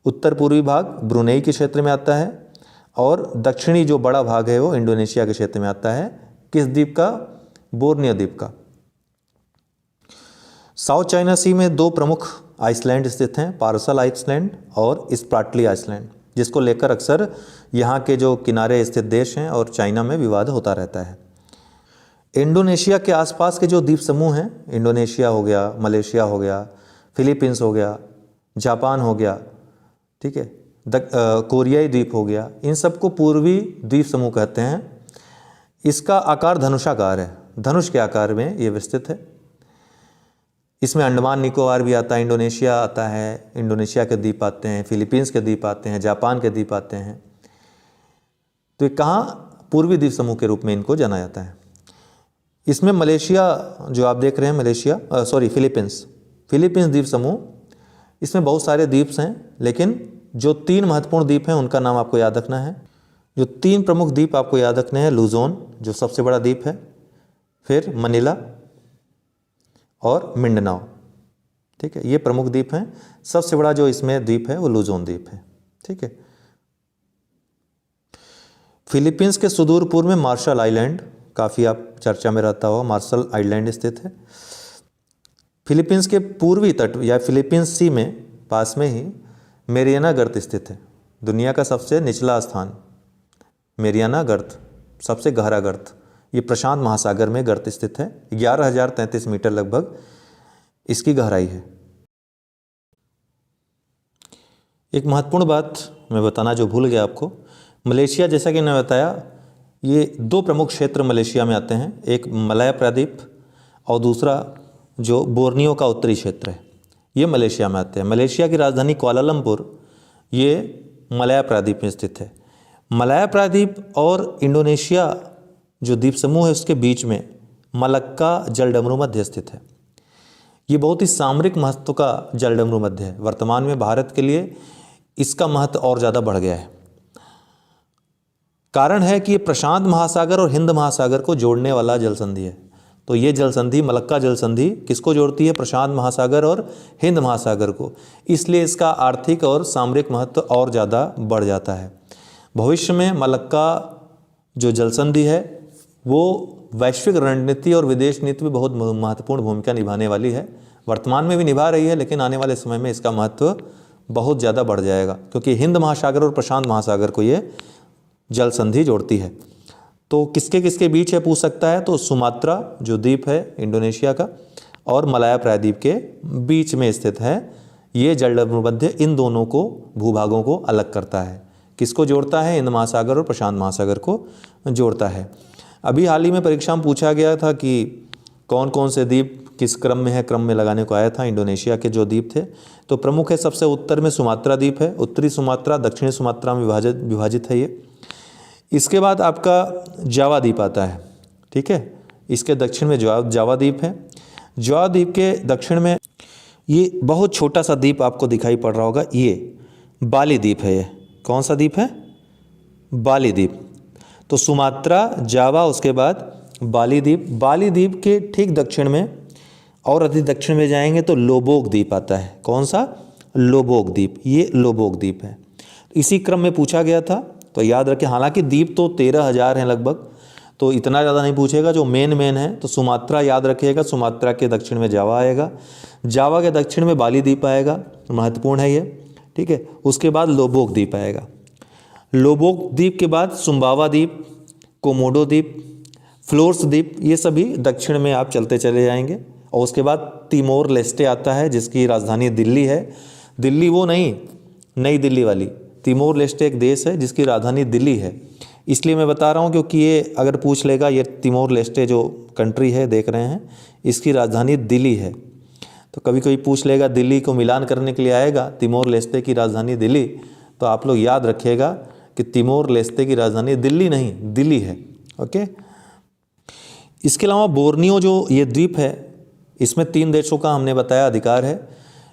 उत्तर पूर्वी भाग ब्रुनेई के क्षेत्र में आता है और दक्षिणी जो बड़ा भाग है वो इंडोनेशिया के क्षेत्र में आता है। किस द्वीप का? बोर्नियो द्वीप का। साउथ चाइना सी में दो प्रमुख आइसलैंड स्थित हैं, पार्सल आइसलैंड और स्प्राटली आइसलैंड, जिसको लेकर अक्सर यहाँ के जो किनारे स्थित देश हैं और चाइना में विवाद होता रहता है। इंडोनेशिया के आसपास के जो द्वीप समूह हैं, इंडोनेशिया हो गया, मलेशिया हो गया, फिलीपींस हो गया, जापान हो गया, ठीक है, कोरियाई द्वीप हो गया, इन सबको पूर्वी द्वीप समूह कहते हैं। इसका आकार धनुषाकार है, धनुष के आकार में ये विस्तृत है। इसमें अंडमान निकोबार भी आता है, इंडोनेशिया आता है, इंडोनेशिया के द्वीप आते हैं, फिलीपींस के द्वीप आते हैं, जापान के द्वीप आते हैं। तो ये कहाँ? पूर्वी द्वीप समूह के रूप में इनको जाना जाता है। इसमें मलेशिया जो आप देख रहे हैं, फिलीपींस द्वीप समूह, इसमें बहुत सारे द्वीप हैं, लेकिन जो तीन महत्वपूर्ण द्वीप हैं उनका नाम आपको याद रखना है। जो तीन प्रमुख द्वीप आपको याद रखने हैं, लुजोन जो सबसे बड़ा द्वीप है, फिर मनीला और मिंडनाओ, ठीक है, ये प्रमुख द्वीप हैं। सबसे बड़ा जो इसमें द्वीप है वो लुजोन द्वीप है, ठीक है। फिलीपींस के सुदूर पूर्व में मार्शल आइलैंड, काफ़ी आप चर्चा में रहता हुआ मार्शल आइलैंड स्थित है। फिलीपींस के पूर्वी तट या फिलीपींस सी में पास में ही मेरियाना गर्त स्थित है। दुनिया का सबसे निचला स्थान मेरियाना गर्त, सबसे गहरा गर्त, ये प्रशांत महासागर में गर्त स्थित है। 11,033 मीटर लगभग इसकी गहराई है। एक महत्वपूर्ण बात मैं बताना जो भूल गया आपको, मलेशिया, जैसा कि मैंने बताया, ये दो प्रमुख क्षेत्र मलेशिया में आते हैं, एक मलाया प्रायद्वीप और दूसरा जो बोर्नियो का उत्तरी क्षेत्र है, ये मलेशिया में आते हैं। मलेशिया की राजधानी कुआलालंपुर ये मलाया प्रायद्वीप में स्थित है। मलाया प्रायद्वीप और इंडोनेशिया जो द्वीप समूह है उसके बीच में मलक्का जलडमरू मध्य स्थित है। ये बहुत ही सामरिक महत्व का जलडमरू मध्य है। वर्तमान में भारत के लिए इसका महत्व और ज़्यादा बढ़ गया है। कारण है कि ये प्रशांत महासागर और हिंद महासागर को जोड़ने वाला जल संधि है। तो ये जल संधि, मलक्का जल संधि किसको जोड़ती है? प्रशांत महासागर और हिंद महासागर को। इसलिए इसका आर्थिक और सामरिक महत्व और ज़्यादा बढ़ जाता है। भविष्य में मलक्का जो जल संधि है वो वैश्विक रणनीति और विदेश नीति में बहुत महत्वपूर्ण भूमिका निभाने वाली है। वर्तमान में भी निभा रही है, लेकिन आने वाले समय में इसका महत्व बहुत ज़्यादा बढ़ जाएगा, क्योंकि हिंद महासागर और प्रशांत महासागर को ये जल संधि जोड़ती है। तो किसके किसके बीच है पूछ सकता है, तो सुमात्रा जो द्वीप है इंडोनेशिया का और मलाया प्रायद्वीप के बीच में स्थित है। ये जलमध्य इन दोनों को भूभागों को अलग करता है। किसको जोड़ता है? हिंद महासागर और प्रशांत महासागर को जोड़ता है। अभी हाल ही में परीक्षा में पूछा गया था कि कौन कौन से द्वीप किस क्रम में है, क्रम में लगाने को आया था इंडोनेशिया के जो द्वीप थे। तो प्रमुख है, सबसे उत्तर में सुमात्रा द्वीप है, उत्तरी सुमात्रा दक्षिणी सुमात्रा में विभाजित है ये। इसके बाद आपका जावा द्वीप आता है, ठीक है। इसके दक्षिण में जावा द्वीप है। जावा द्वीप के दक्षिण में ये बहुत छोटा सा द्वीप आपको दिखाई पड़ रहा होगा, ये बाली द्वीप है। ये कौन सा द्वीप है? बाली द्वीप। तो सुमात्रा, जावा, उसके बाद बाली द्वीप। बाली द्वीप के ठीक दक्षिण में और अधिक दक्षिण में जाएंगे तो लोबोक द्वीप आता है। कौन सा? लोबोक द्वीप। ये लोबोक द्वीप है। इसी क्रम में पूछा गया था, तो याद रखें। हालांकि द्वीप तो 13,000 हैं लगभग, तो इतना ज़्यादा नहीं पूछेगा। जो मेन है तो सुमात्रा याद रखिएगा, सुमात्रा के दक्षिण में जावा आएगा, जावा के दक्षिण में बाली द्वीप आएगा, महत्वपूर्ण है ये, ठीक है। उसके बाद लोबोक द्वीप आएगा। लोबोक द्वीप के बाद सुम्बावा द्वीप, कोमोडो द्वीप, फ्लोर्स द्वीप, ये सभी दक्षिण में आप चलते चले जाएंगे। और उसके बाद तिमोर लेस्टे आता है, जिसकी राजधानी दिल्ली है। दिल्ली वो नहीं, नई दिल्ली वाली। तिमोर लेस्टे एक देश है जिसकी राजधानी दिल्ली है। इसलिए मैं बता रहा हूँ क्योंकि ये अगर पूछ लेगा, ये तिमोर लेस्टे जो कंट्री है देख रहे हैं, इसकी राजधानी दिल्ली है। तो कभी कोई पूछ लेगा, दिल्ली को मिलान करने के लिए आएगा, तिमोर लेस्टे की राजधानी दिल्ली, तो आप लोग याद रखिएगा कि तिमोर लेस्टे की राजधानी दिल्ली नहीं, दिल्ली है। ओके। इसके अलावा बोर्नियो जो ये द्वीप है, इसमें 3 देशों का हमने बताया अधिकार है।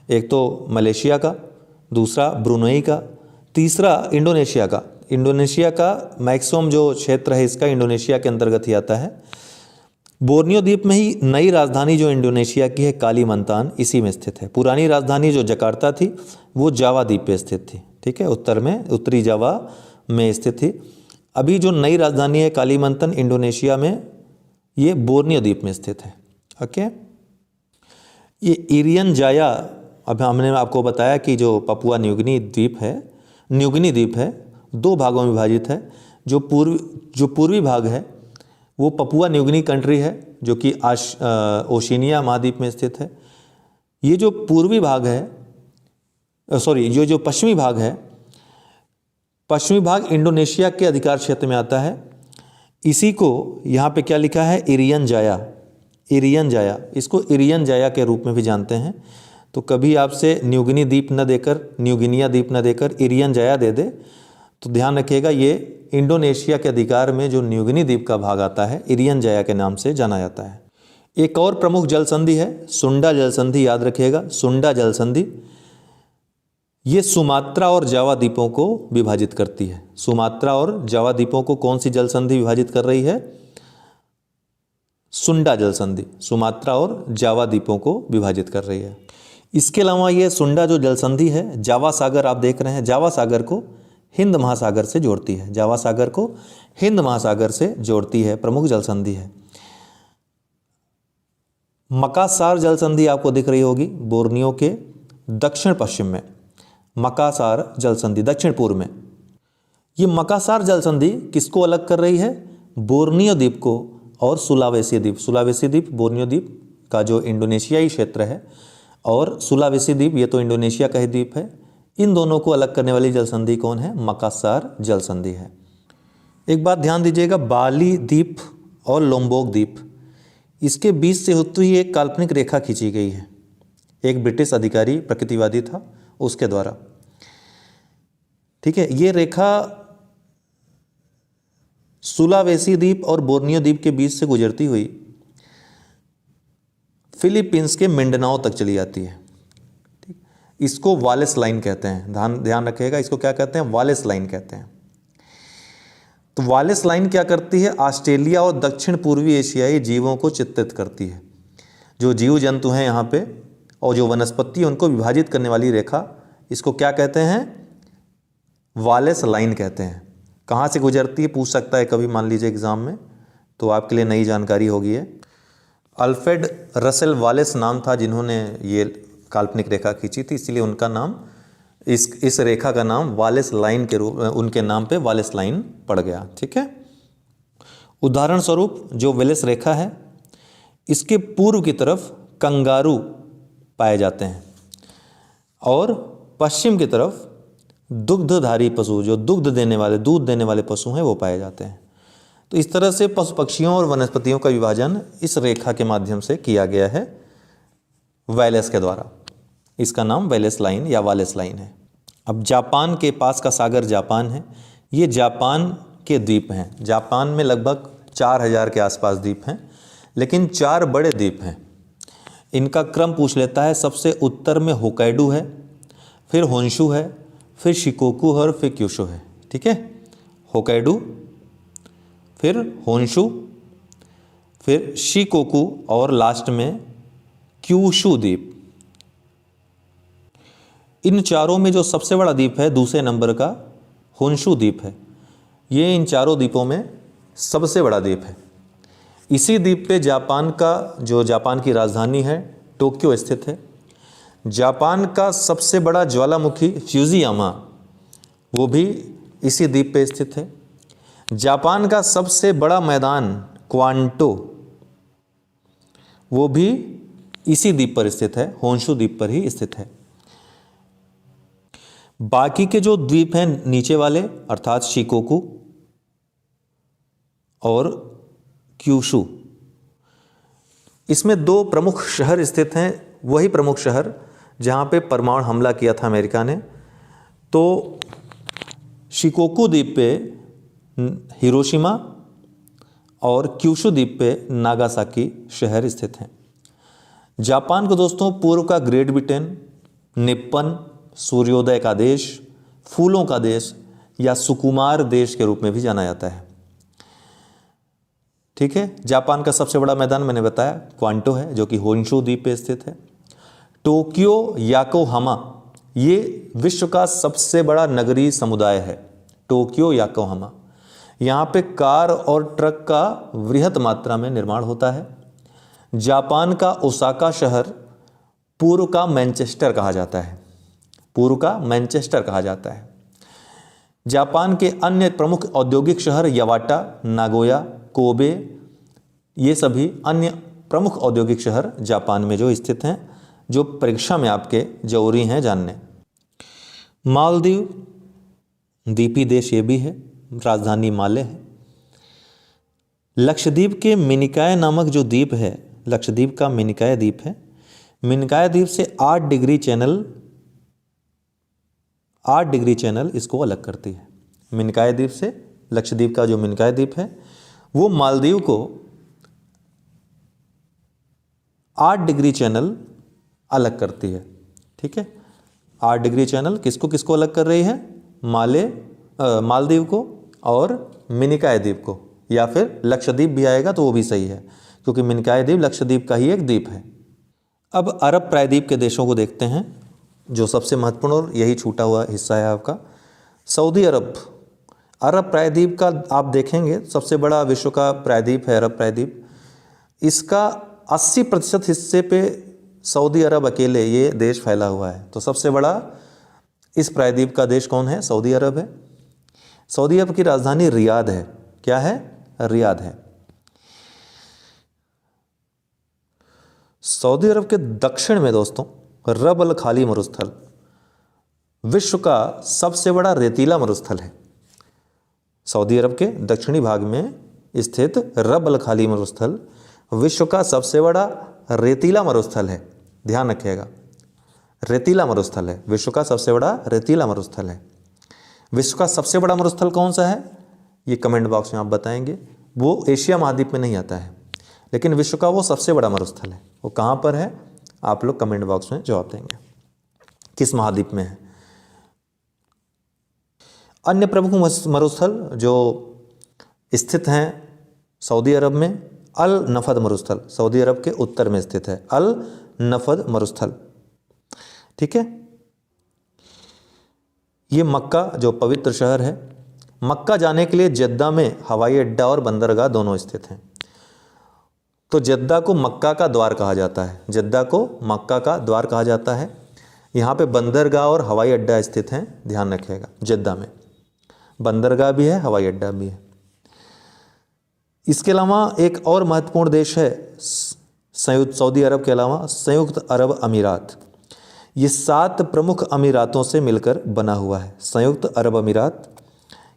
एक तो मलेशिया का, दूसरा ब्रुनेई का, तीसरा इंडोनेशिया का। इंडोनेशिया का मैक्सिमम जो क्षेत्र है इसका इंडोनेशिया के अंतर्गत ही आता है। बोर्नियो द्वीप में ही नई राजधानी जो इंडोनेशिया की है कालीमंतान, इसी में स्थित है। पुरानी राजधानी जो जकार्ता थी वो जावा द्वीप पे स्थित थी, ठीक है, उत्तर में, उत्तरी जावा में स्थित थी। अभी जो नई राजधानी है कालीमंतन इंडोनेशिया में, ये बोर्नियो द्वीप में स्थित है। ओके। ये इरियन जाया, अब हमने आपको बताया कि जो पपुआ न्यूगिनी द्वीप है 2 भागों में विभाजित है। जो पूर्वी भाग है वो पपुआ न्यूगिनी कंट्री है, जो कि ओशिनिया महाद्वीप में स्थित है। ये जो पूर्वी भाग है, जो पश्चिमी भाग है, पश्चिमी भाग इंडोनेशिया के अधिकार क्षेत्र में आता है। इसी को यहाँ पे क्या लिखा है? इरियन जाया। इरियन जाया, इसको इरियन जाया के रूप में भी जानते हैं। तो कभी आपसे न्यूगिनी द्वीप न देकर, न्यूगिनिया द्वीप न देकर इरियन जाया दे दे तो ध्यान रखिएगा, ये इंडोनेशिया के अधिकार में जो न्यूगिनी द्वीप का भाग आता है इरियन जाया के नाम से जाना जाता है। एक और प्रमुख जल संधि है सुंडा जल संधि, याद रखिएगा, सुंडा जल संधि। ये सुमात्रा और जावा द्वीपों को विभाजित करती है। सुमात्रा और जावा द्वीपों को कौन सी जल संधि विभाजित कर रही है? सुंडा जल संधि सुमात्रा और जावा द्वीपों को विभाजित कर रही है। इसके अलावा ये सुंडा जो जल संधि है, जावा सागर आप देख रहे हैं, जावा सागर को हिंद महासागर से जोड़ती है। जावा सागर को हिंद महासागर से जोड़ती है, प्रमुख जल संधि है। मकासार जल संधि आपको दिख रही होगी बोर्नियो के दक्षिण पश्चिम में। मकासार जल संधि दक्षिण पूर्व में। ये मकासार जल संधि किसको अलग कर रही है? बोर्नियो द्वीप को और सुलावेसी द्वीप। सुलावेसी द्वीप बोर्नियो द्वीप का जो इंडोनेशियाई क्षेत्र है, और सुलावेसी द्वीप ये तो इंडोनेशिया का ही द्वीप है। इन दोनों को अलग करने वाली जल संधि कौन है? मकासार जल संधि है। एक बात ध्यान दीजिएगा, बाली द्वीप और लोम्बोक द्वीप, इसके बीच से होती हुई एक काल्पनिक रेखा खींची गई है। एक ब्रिटिश अधिकारी प्रकृतिवादी था, उसके द्वारा, ठीक है। ये रेखा सुलावेसी द्वीप और बोर्नियो द्वीप के बीच से गुजरती हुई फिलीपींस के मिंडनाओ तक चली जाती है। ठीक, इसको वालेस लाइन कहते हैं। ध्यान रखिएगा, इसको क्या कहते हैं? वालेस लाइन कहते हैं। तो वालेस लाइन क्या करती है? ऑस्ट्रेलिया और दक्षिण पूर्वी एशियाई जीवों को चित्रित करती है। जो जीव जंतु हैं यहाँ पे और जो वनस्पति है उनको विभाजित करने वाली रेखा, इसको क्या कहते हैं? वालेस लाइन कहते हैं। कहाँ से गुजरती है पूछ सकता है कभी, मान लीजिए एग्जाम में, तो आपके लिए नई जानकारी होगी है। अल्फ्रेड रसेल वालेस नाम था जिन्होंने ये काल्पनिक रेखा खींची थी, इसलिए उनका नाम, इस रेखा का नाम वालेस लाइन के रूप, उनके नाम पे वालेस लाइन पड़ गया। ठीक है। उदाहरण स्वरूप जो वेलेस रेखा है, इसके पूर्व की तरफ कंगारू पाए जाते हैं और पश्चिम की तरफ दुग्धधारी पशु, जो दूध देने वाले पशु हैं, वो पाए जाते हैं। तो इस तरह से पशु पक्षियों और वनस्पतियों का विभाजन इस रेखा के माध्यम से किया गया है वेलेस के द्वारा। इसका नाम वेलेस लाइन या वालेस लाइन है। अब जापान के पास का सागर जापान है। ये जापान के द्वीप हैं। जापान में लगभग 4000 के आसपास द्वीप हैं, लेकिन 4 बड़े द्वीप हैं। इनका क्रम पूछ लेता है। सबसे उत्तर में होकाइडो है, फिर होन्शु है, फिर शिकोकू है और फिर क्यूशू है। ठीक है। होकाइडो, फिर होन्शु, फिर शिकोकू और लास्ट में क्यूशू द्वीप। इन चारों में जो सबसे बड़ा द्वीप है दूसरे नंबर का होन्शु द्वीप है। ये इन चारों द्वीपों में सबसे बड़ा द्वीप है। इसी द्वीप पे जापान की राजधानी है टोक्यो स्थित है। जापान का सबसे बड़ा ज्वालामुखी फ्यूजियामा, वो भी इसी द्वीप पे स्थित है। जापान का सबसे बड़ा मैदान क्वांटो, वो भी इसी द्वीप पर स्थित है, होन्शु द्वीप पर ही स्थित है। बाकी के जो द्वीप हैं नीचे वाले, अर्थात शिकोकू और क्यूशू, इसमें 2 प्रमुख शहर स्थित हैं। वही प्रमुख शहर जहाँ पे परमाणु हमला किया था अमेरिका ने। तो शिकोकू द्वीप पे हिरोशिमा और क्यूशू द्वीप पे नागासाकी शहर स्थित हैं। जापान को दोस्तों पूर्व का ग्रेट ब्रिटेन, निप्पन, सूर्योदय का देश, फूलों का देश या सुकुमार देश के रूप में भी जाना जाता है। ठीक है। जापान का सबसे बड़ा मैदान मैंने बताया क्वांटो है, जो कि होन्शु द्वीप पे स्थित है। टोक्यो याकोहामा, ये विश्व का सबसे बड़ा नगरीय समुदाय है। टोक्यो याकोहामा, यहाँ पे कार और ट्रक का वृहत मात्रा में निर्माण होता है। जापान का ओसाका शहर पूर्व का मैनचेस्टर कहा जाता है। पूर्व का मैनचेस्टर कहा जाता है। जापान के अन्य प्रमुख औद्योगिक शहर यवाटा, नागोया, कोबे, ये सभी अन्य प्रमुख औद्योगिक शहर जापान में जो स्थित हैं, जो परीक्षा में आपके जरूरी हैं जानने। मालदीव द्वीपी देश ये भी है, राजधानी माले है। लक्षद्वीप के मिनिकॉय नामक जो द्वीप है, लक्षद्वीप का मिनिकॉय द्वीप है। मिनिकॉय द्वीप से 8 डिग्री चैनल इसको अलग करती है। मिनिकॉय द्वीप से लक्षद्वीप का जो मिनिकॉय द्वीप है वो मालदीव को 8 डिग्री चैनल अलग करती है। ठीक है। 8 डिग्री चैनल किसको किसको अलग कर रही है? मालदीव को और मिनिकॉय द्वीप को, या फिर लक्षद्वीप भी आएगा तो वो भी सही है, क्योंकि मिनिकॉय द्वीप लक्षद्वीप का ही एक द्वीप है। अब अरब प्रायद्वीप के देशों को देखते हैं, जो सबसे महत्वपूर्ण और यही छूटा हुआ हिस्सा है आपका, सऊदी अरब। अरब प्रायद्वीप का आप देखेंगे सबसे बड़ा विश्व का प्रायद्वीप है अरब प्रायद्वीप। इसका 80% हिस्से पे सऊदी अरब अकेले ये देश फैला हुआ है। तो सबसे बड़ा इस प्रायद्वीप का देश कौन है? सऊदी अरब है। सऊदी अरब की राजधानी रियाद है। क्या है? रियाद है। सऊदी अरब के दक्षिण में दोस्तों रब अल खाली मरुस्थल विश्व का सबसे बड़ा रेतीला मरुस्थल है। सऊदी अरब के दक्षिणी भाग में स्थित रब अल खाली मरुस्थल विश्व का सबसे बड़ा रेतीला मरुस्थल है। ध्यान रखिएगा, रेतीला मरुस्थल है, विश्व का सबसे बड़ा रेतीला मरुस्थल है। विश्व का सबसे बड़ा मरुस्थल कौन सा है ये कमेंट बॉक्स में आप बताएंगे। वो एशिया महाद्वीप में नहीं आता है, लेकिन विश्व का वो सबसे बड़ा मरुस्थल है। वो कहाँ पर है आप लोग कमेंट बॉक्स में जवाब देंगे, किस महाद्वीप में है। अन्य प्रमुख मरुस्थल जो स्थित हैं सऊदी अरब में अल नफद मरुस्थल, सऊदी अरब के उत्तर में स्थित है अल नफद मरुस्थल। ठीक है, ये मक्का जो पवित्र शहर है, मक्का जाने के लिए जद्दा में हवाई अड्डा और बंदरगाह दोनों स्थित हैं। तो जद्दा को मक्का का द्वार कहा जाता है, जद्दा को मक्का का द्वार कहा जाता है। यहाँ पे बंदरगाह और हवाई अड्डा स्थित हैं, ध्यान रखिएगा। जद्दा में बंदरगाह भी है, हवाई अड्डा भी है। इसके अलावा एक और महत्वपूर्ण देश है संयुक्त, सऊदी अरब के अलावा संयुक्त अरब अमीरात। ये 7 प्रमुख अमीरातों से मिलकर बना हुआ है। संयुक्त अरब अमीरात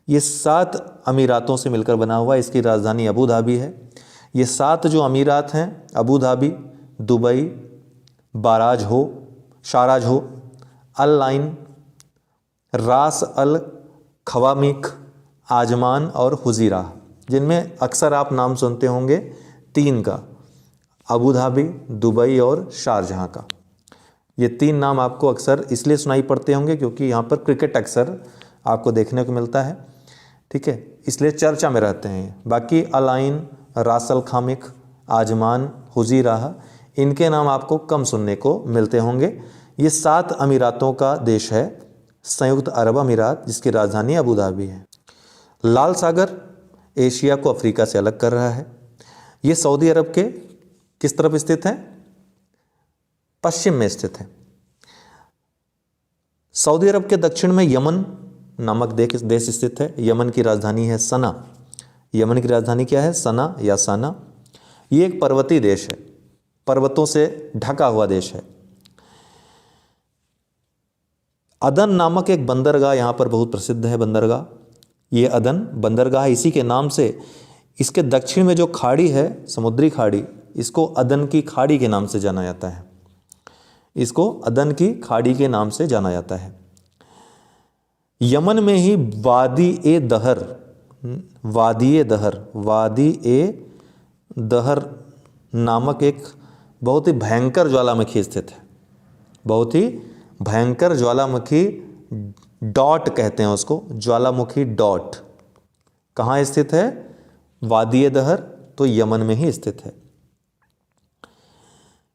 ये 7 अमीरातों से मिलकर बना हुआ है। इसकी राजधानी अबू धाबी है। ये 7 जो अमीरात हैं, अबू धाबी, दुबई, शाराज हो, अल लाइन, रास अल खवामिक, आजमान और हुजीरा, जिनमें अक्सर आप नाम सुनते होंगे 3 का, अबू धाबी, दुबई और शारजहाँ का। ये 3 नाम आपको अक्सर इसलिए सुनाई पड़ते होंगे क्योंकि यहाँ पर क्रिकेट अक्सर आपको देखने को मिलता है। ठीक है, इसलिए चर्चा में रहते हैं। बाकी अल आइन, रास अल खामिक, आजमान, हुजीरा, इनके नाम आपको कम सुनने को मिलते होंगे। ये 7 अमीरातों का देश है संयुक्त अरब अमीरात, जिसकी राजधानी अबू धाबी है। लाल सागर एशिया को अफ्रीका से अलग कर रहा है। ये सऊदी अरब के किस तरफ स्थित है? पश्चिम में स्थित है। सऊदी अरब के दक्षिण में यमन नामक देश स्थित है। यमन की राजधानी है सना। यमन की राजधानी क्या है? सना या साना। ये एक पर्वतीय देश है, पर्वतों से ढका हुआ देश है। अदन नामक एक बंदरगाह यहाँ पर बहुत प्रसिद्ध है। बंदरगाह, ये अदन बंदरगाह इसी के नाम से, इसके दक्षिण में जो खाड़ी है, समुद्री खाड़ी, इसको अदन की खाड़ी के नाम से जाना जाता है। इसको अदन की खाड़ी के नाम से जाना जाता है। यमन में ही वादी ए दहर नामक एक बहुत ही भयंकर ज्वालामुखी स्थित है। बहुत ही भयंकर ज्वालामुखी, डॉट कहते हैं उसको, ज्वालामुखी डॉट। कहाँ स्थित है? वादी ए दहर, तो यमन में ही स्थित है।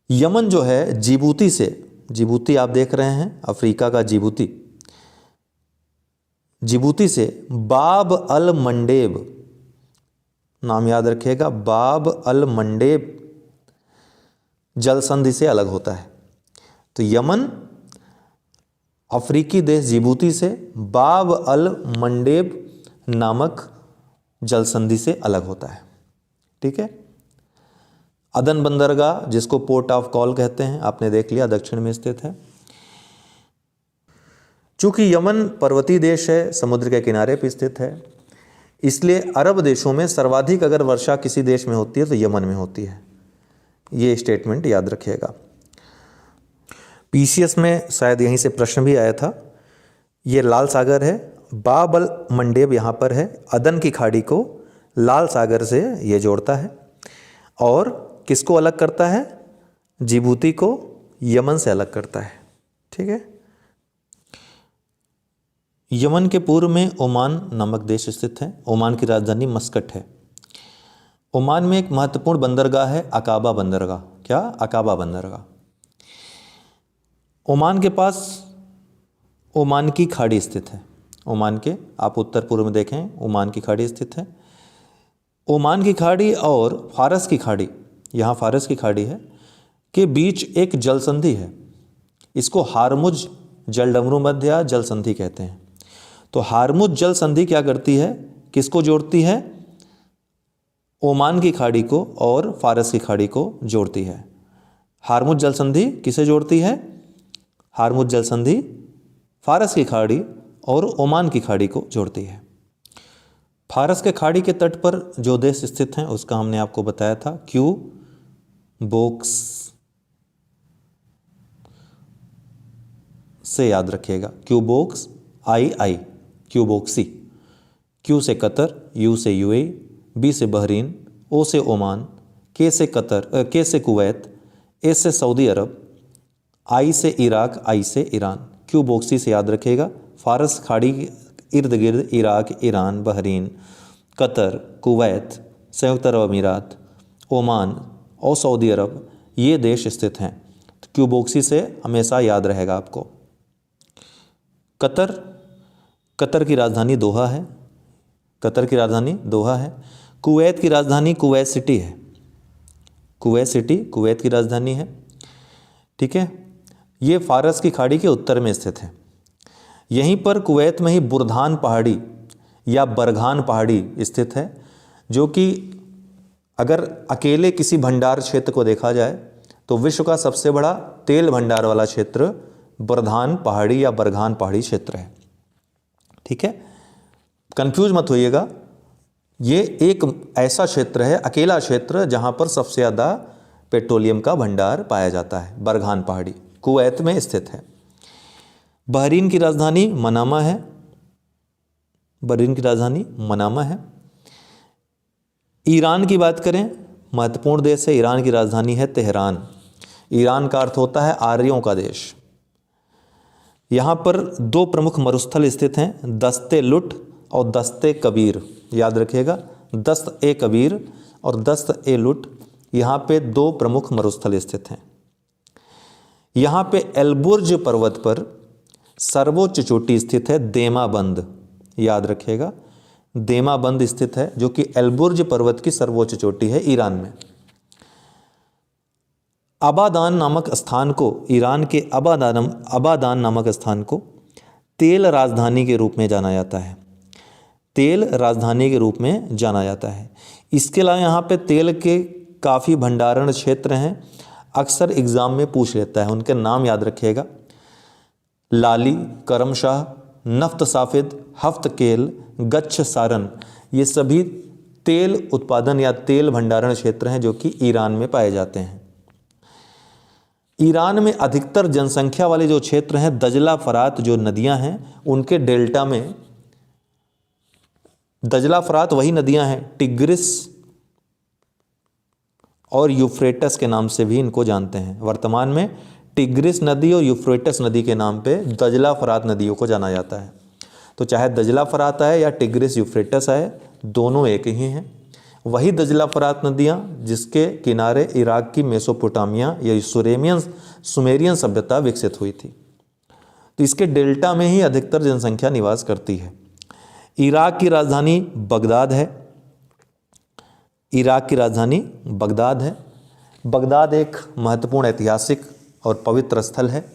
यमन जो है जिबूती से, जिबूती आप देख रहे हैं, अफ्रीका का जिबूती, जिबूती से बाब अल मंडेब, नाम याद रखिएगा, बाब अल मंडेब जल संधि से अलग होता है। तो यमन अफ्रीकी देश जिबूती से बाब अल मंडेब नामक जल संधि से अलग होता है। ठीक है, अदन बंदरगाह, जिसको पोर्ट ऑफ कॉल कहते हैं, आपने देख लिया, दक्षिण में स्थित है। चूंकि यमन पर्वतीय देश है, समुद्र के किनारे पर स्थित है, इसलिए अरब देशों में सर्वाधिक अगर वर्षा किसी देश में होती है तो यमन में होती है। ये स्टेटमेंट याद रखिएगा। पीसीएस में शायद यहीं से प्रश्न भी आया था। ये लाल सागर है, बाब अल मंडेब यहाँ पर है, अदन की खाड़ी को लाल सागर से ये जोड़ता है और किसको अलग करता है? जिबूती को यमन से अलग करता है। ठीक है, यमन के पूर्व में ओमान नामक देश स्थित है। ओमान की राजधानी मस्कट है। ओमान में एक महत्वपूर्ण बंदरगाह है अकाबा बंदरगाह। क्या? अकाबा बंदरगाह। ओमान के पास ओमान की खाड़ी स्थित है। ओमान के, आप उत्तर पूर्व में देखें, ओमान की खाड़ी स्थित है। ओमान की खाड़ी और फारस की खाड़ी, यहाँ फारस की खाड़ी है, के बीच एक जल संधि है। इसको हारमुज जलडमरू मध्य जल संधि कहते हैं। तो हारमुज जल संधि क्या करती है? किसको जोड़ती है? ओमान की खाड़ी को और फारस की खाड़ी को जोड़ती है। हारमुज जल संधि किसे जोड़ती है? हारमुज जल संधि फारस की खाड़ी और ओमान की खाड़ी को जोड़ती है। फारस के खाड़ी के तट पर जो देश स्थित हैं उसका हमने आपको बताया था, क्यूबोक्स से याद रखिएगा, क्यूबोक्स, आई, क्यूबोक्सी। क्यू से कतर, यू से यूएई, बी से बहरीन, ओ से ओमान, के से कतर, के से कुवैत, ए से सऊदी अरब, आई से इराक, आई से ईरान। क्यूबोक्सी से याद रखिएगा। फारस खाड़ी के इर्द गिर्द Iraq, Iran, Bahrain, Qatar, Kuwait, संयुक्त अरब अमीरात, ओमान और सऊदी अरब ये देश स्थित हैं। तो क्यूबोक्सी से हमेशा याद रहेगा आपको। कतर, कतर की राजधानी दोहा है। कतर की राजधानी दोहा है। कुवैत की राजधानी कुवैत सिटी है। कुवैत सिटी कुवैत की राजधानी है। ठीक है, ये फारस की खाड़ी के उत्तर में स्थित है। यहीं पर कुवैत में ही बुरधान पहाड़ी या बरघान पहाड़ी स्थित है, जो कि अगर अकेले किसी भंडार क्षेत्र को देखा जाए तो विश्व का सबसे बड़ा तेल भंडार वाला क्षेत्र बरधान पहाड़ी या बरघान पहाड़ी क्षेत्र है। ठीक है, कंफ्यूज मत होइएगा, ये एक ऐसा क्षेत्र है, अकेला क्षेत्र, जहां पर सबसे ज़्यादा पेट्रोलियम का भंडार पाया जाता है। बरघान पहाड़ी कुवैत में स्थित है। बहरीन की राजधानी मनामा है। बहरीन की राजधानी मनामा है। ईरान की बात करें, महत्वपूर्ण देश है। ईरान की राजधानी है तेहरान। ईरान का अर्थ होता है आर्यों का देश। यहाँ पर दो प्रमुख मरुस्थल स्थित हैं, दस्ते लुट और दस्ते कबीर। याद रखिएगा, दस्त ए कबीर और दस्त ए लुट, यहाँ पे दो प्रमुख मरुस्थल स्थित हैं। यहाँ पे एलबुर्ज पर्वत पर सर्वोच्च चोटी स्थित है देमाबंद। याद रखिएगा, देमाबंद स्थित है, जो कि एलबुर्ज पर्वत की सर्वोच्च चोटी है ईरान में। अबादान नामक स्थान को, ईरान के अबादान नामक स्थान को तेल राजधानी के रूप में जाना जाता है। तेल राजधानी के रूप में जाना जाता है। इसके अलावा यहाँ पे तेल के काफ़ी भंडारण क्षेत्र हैं, अक्सर एग्ज़ाम में पूछ लेता है, उनके नाम याद रखिएगा। लाली, करमशाह, नफ्त साफिद, हफ्त केल, गच्छ सारन, ये सभी तेल उत्पादन या तेल भंडारण क्षेत्र हैं जो कि ईरान में पाए जाते हैं। ईरान में अधिकतर जनसंख्या वाले जो क्षेत्र हैं, दजला फरात जो नदियां हैं उनके डेल्टा में, दजला फरात वही नदियां हैं, टिग्रिस और यूफ्रेटस के नाम से भी इनको जानते हैं। वर्तमान में टिग्रिस नदी और यूफ्रेटस नदी के नाम पे दजला फरात नदियों को जाना जाता है। तो चाहे दजला फरात आए या टिग्रिस यूफ्रेटस आए, दोनों एक ही हैं। वही दजला फरात नदियाँ जिसके किनारे इराक की मेसोपोटामिया या सुमेरियन सभ्यता विकसित हुई थी। तो इसके डेल्टा में ही अधिकतर जनसंख्या निवास करती है। इराक की राजधानी बगदाद है। इराक की राजधानी बगदाद है। बगदाद एक महत्वपूर्ण ऐतिहासिक और पवित्र स्थल है।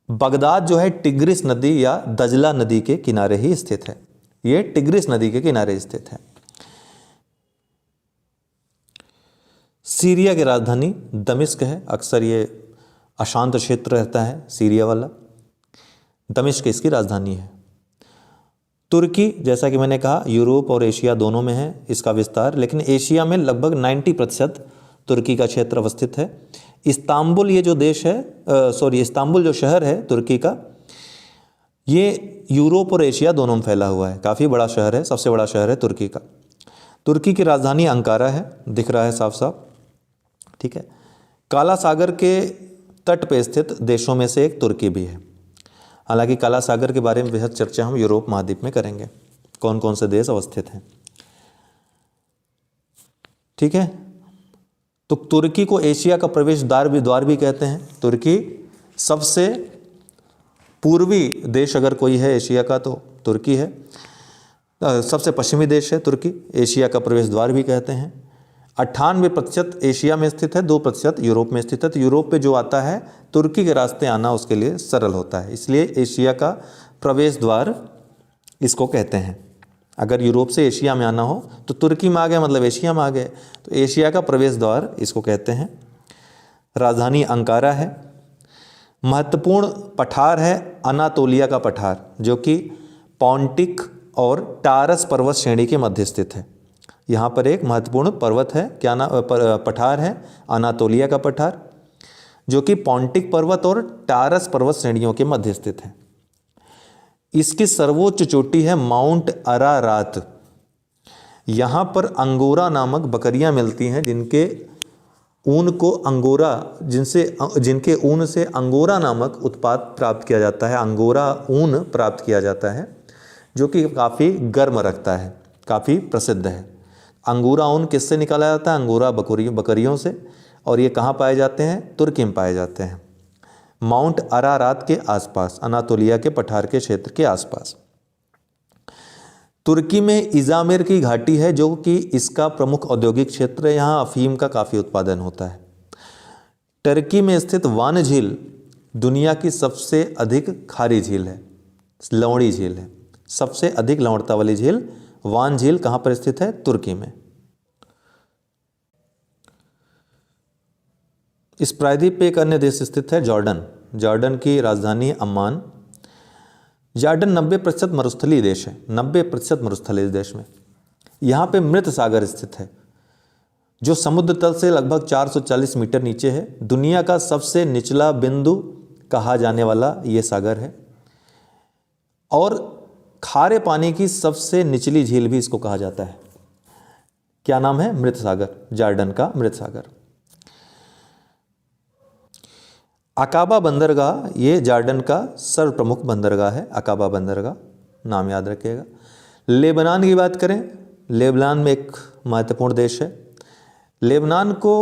बगदाद जो है टिग्रिस नदी या दजला नदी के किनारे ही स्थित है। ये टिग्रिस नदी के किनारे स्थित है। सीरिया की राजधानी दमिश्क है। अक्सर ये अशांत क्षेत्र रहता है सीरिया वाला। दमिश्क इसकी राजधानी है। तुर्की, जैसा कि मैंने कहा, यूरोप और एशिया दोनों में है इसका विस्तार, लेकिन एशिया में लगभग 90% तुर्की का क्षेत्र अवस्थित है। इस्तांबुल ये जो देश है, इस्तांबुल जो शहर है तुर्की का, ये यूरोप और एशिया दोनों में फैला हुआ है। काफ़ी बड़ा शहर है, सबसे बड़ा शहर है तुर्की का। तुर्की की राजधानी अंकारा है, दिख रहा है साफ साफ। ठीक है, काला सागर के तट पे स्थित देशों में से एक तुर्की भी है। हालांकि काला सागर के बारे में बेहद चर्चा हम यूरोप महाद्वीप में करेंगे, कौन कौन से देश अवस्थित हैं। ठीक है, तो तुर्की को एशिया का प्रवेश द्वार भी कहते हैं। तुर्की सबसे पूर्वी देश अगर कोई है एशिया का तो तुर्की है। सबसे पश्चिमी देश है तुर्की, एशिया का प्रवेश द्वार भी कहते हैं। 98% एशिया में स्थित है, 2% यूरोप में स्थित है। तो यूरोप पे जो आता है तुर्की के रास्ते आना उसके लिए सरल होता है, इसलिए एशिया का प्रवेश द्वार इसको कहते हैं। अगर यूरोप से एशिया में आना हो तो तुर्की में आ गए, मतलब एशिया में आ गए, तो एशिया का प्रवेश द्वार इसको कहते हैं। राजधानी अंकारा है। महत्वपूर्ण पठार है अनातोलिया का पठार, जो कि पॉन्टिक और टारस पर्वत श्रेणी के मध्य स्थित है। यहाँ पर एक महत्वपूर्ण पर्वत है, पठार है अनातोलिया का पठार, जो कि पॉन्टिक पर्वत और टारस पर्वत श्रेणियों के मध्य स्थित है। इसकी सर्वोच्च चोटी है माउंट अरारात। यहाँ पर अंगोरा नामक बकरियाँ मिलती हैं, जिनके ऊन से अंगोरा नामक उत्पाद प्राप्त किया जाता है। अंगोरा ऊन प्राप्त किया जाता है। जो कि काफ़ी गर्म रखता है, काफ़ी प्रसिद्ध है। अंगूरा ऊन किससे निकाला जाता है? अंगूरा बकरियों से। और ये कहाँ पाए जाते हैं? तुर्की में पाए जाते हैं, माउंट अरारात के आसपास, अनातोलिया के पठार के क्षेत्र के आसपास। तुर्की में इजामिर की घाटी है जो कि इसका प्रमुख औद्योगिक क्षेत्र है, यहाँ अफीम का काफ़ी उत्पादन होता है। टर्की में स्थित वान झील दुनिया की सबसे अधिक खारी झील है, लवणी झील है। सबसे अधिक लवणता वाली झील वान झील कहाँ पर स्थित है? तुर्की में। इस प्रायद्वीप पे एक अन्य देश स्थित है, जॉर्डन। जॉर्डन की राजधानी अम्मान। जॉर्डन 90% मरुस्थलीय देश है, 90% मरुस्थलीय देश में। यहाँ पे मृत सागर स्थित है जो समुद्र तल से लगभग 440 मीटर नीचे है। दुनिया का सबसे निचला बिंदु कहा जाने वाला ये सागर है और खारे पानी की सबसे निचली झील भी इसको कहा जाता है। क्या नाम है? मृत सागर, जॉर्डन का मृत सागर। अकाबा बंदरगाह ये जॉर्डन का सर्वप्रमुख बंदरगाह है, अकाबा बंदरगाह, नाम याद रखिएगा। लेबनान की बात करें, लेबनान में एक महत्वपूर्ण देश है। लेबनान को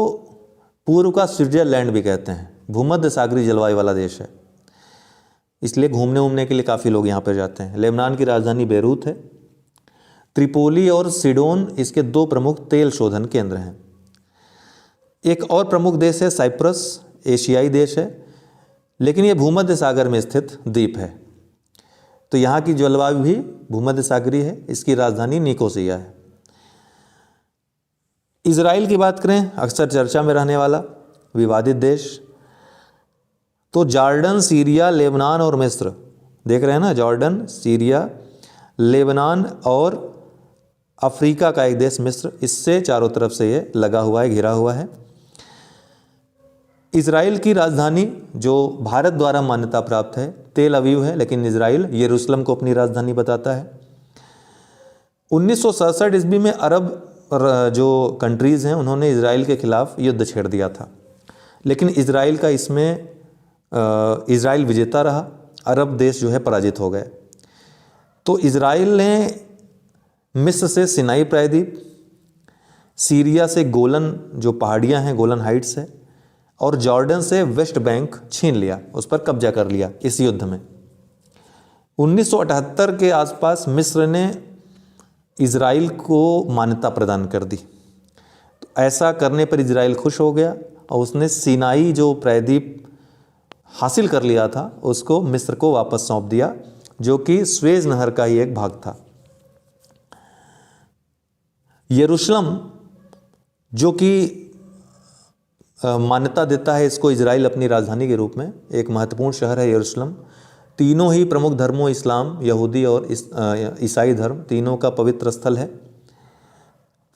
पूर्व का स्विट्जरलैंड भी कहते हैं, भूमध्य सागरीय जलवायु वाला देश है, इसलिए घूमने के लिए काफ़ी लोग यहाँ पर जाते हैं। लेबनान की राजधानी बेरूत है। त्रिपोली और सिडोन इसके दो प्रमुख तेल शोधन केंद्र हैं। एक और प्रमुख देश है साइप्रस, एशियाई देश है, लेकिन ये भूमध्य सागर में स्थित द्वीप है, तो यहाँ की जलवायु भी भूमध्य सागरीय है। इसकी राजधानी निकोसिया है। इजराइल की बात करें, अक्सर चर्चा में रहने वाला विवादित देश, तो जॉर्डन, सीरिया, लेबनान और मिस्र, देख रहे हैं ना, जॉर्डन, सीरिया, लेबनान और अफ्रीका का एक देश मिस्र, इससे चारों तरफ से ये लगा हुआ है, घिरा हुआ है। इजराइल की राजधानी जो भारत द्वारा मान्यता प्राप्त है तेल अवीव है, लेकिन इजराइल यरूशलेम को अपनी राजधानी बताता है। 1967 ईस्वी में अरब जो कंट्रीज़ हैं उन्होंने इजराइल के खिलाफ युद्ध छेड़ दिया था, लेकिन इजराइल का इसमें इजराइल विजेता रहा, अरब देश जो है पराजित हो गए। तो इजराइल ने मिस्र से सिनाई प्रायद्वीप, सीरिया से गोलन जो पहाड़ियाँ हैं, गोलन हाइट्स है, और जॉर्डन से वेस्ट बैंक छीन लिया, उस पर कब्जा कर लिया इस युद्ध में। 1978 के आसपास मिस्र ने इजराइल को मान्यता प्रदान कर दी। तो ऐसा करने पर इजराइल खुश हो गया और उसने सिनाई जो प्रायद्वीप हासिल कर लिया था उसको मिस्र को वापस सौंप दिया, जो कि स्वेज नहर का ही एक भाग था। यरूशलेम जो कि मान्यता देता है इसको इजराइल अपनी राजधानी के रूप में, एक महत्वपूर्ण शहर है यरूशलेम। तीनों ही प्रमुख धर्मों, इस्लाम, यहूदी और ईसाई धर्म, तीनों का पवित्र स्थल है।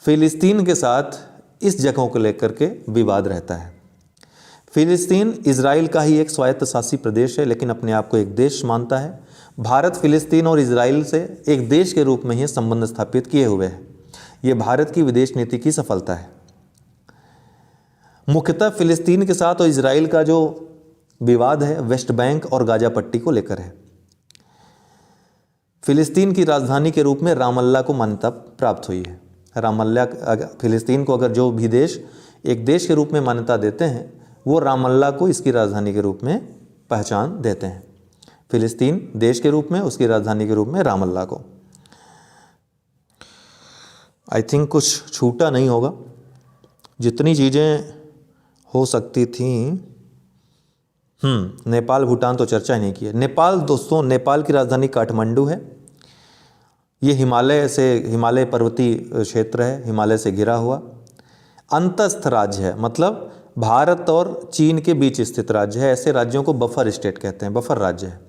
फिलिस्तीन के साथ इस जगहों को लेकर के विवाद रहता है। फिलिस्तीन इजराइल का ही एक स्वायत्तशासी प्रदेश है, लेकिन अपने आप को एक देश मानता है। भारत फिलिस्तीन और इजराइल से एक देश के रूप में ही संबंध स्थापित किए हुए है। ये भारत की विदेश नीति की सफलता है। मुख्यतः फिलिस्तीन के साथ और इजराइल का जो विवाद है वेस्ट बैंक और गाजा पट्टी को लेकर है। फिलिस्तीन की राजधानी के रूप में रामल्ला को मान्यता प्राप्त हुई है। रामल्ला, फिलिस्तीन को अगर जो भी देश एक देश के रूप में मान्यता देते हैं वो रामल्ला को इसकी राजधानी के रूप में पहचान देते हैं। फिलिस्तीन देश के रूप में, उसकी राजधानी के रूप में रामल्ला को। आई थिंक कुछ छूटा नहीं होगा, जितनी चीज़ें हो सकती थी। नेपाल भूटान तो चर्चा ही नहीं की है। नेपाल दोस्तों, नेपाल की राजधानी काठमांडू है। ये हिमालय पर्वतीय क्षेत्र है, हिमालय से घिरा हुआ अंतस्थ राज्य है, मतलब भारत और चीन के बीच स्थित राज्य है। ऐसे राज्यों को बफर स्टेट कहते हैं, बफर राज्य है।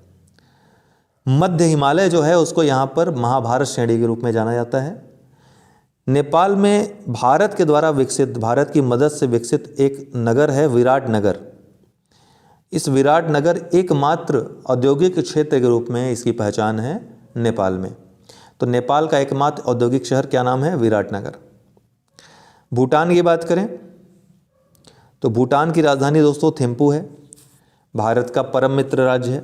मध्य हिमालय जो है उसको यहाँ पर महाभारत श्रेणी के रूप में जाना जाता है। नेपाल में भारत के द्वारा विकसित, भारत की मदद से विकसित एक नगर है विराट नगर। इस विराट नगर एकमात्र औद्योगिक क्षेत्र के रूप में इसकी पहचान है नेपाल में। तो नेपाल का एकमात्र औद्योगिक शहर क्या नाम है? विराट नगर। भूटान की बात करें तो भूटान की राजधानी दोस्तों थिम्पू है। भारत का परम मित्र राज्य है।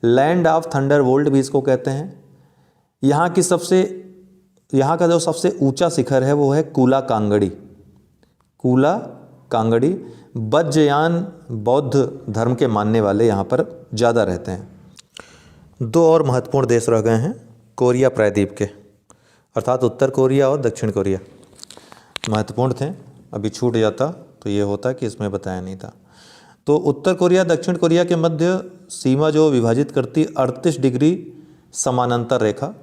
लैंड ऑफ थंडरबोल्ट भी इसको कहते हैं। यहाँ का जो सबसे ऊंचा शिखर है वो है कूला कांगड़ी। कूला कांगड़ी वज्रयान बौद्ध धर्म के मानने वाले यहाँ पर ज़्यादा रहते हैं। 2 और महत्वपूर्ण देश रह गए हैं कोरिया प्रायद्वीप के, अर्थात उत्तर कोरिया और दक्षिण कोरिया। महत्वपूर्ण थे, अभी छूट जाता तो ये होता कि इसमें बताया नहीं था। तो उत्तर कोरिया दक्षिण कोरिया के मध्य सीमा जो विभाजित करती 38 डिग्री समानांतर रेखा,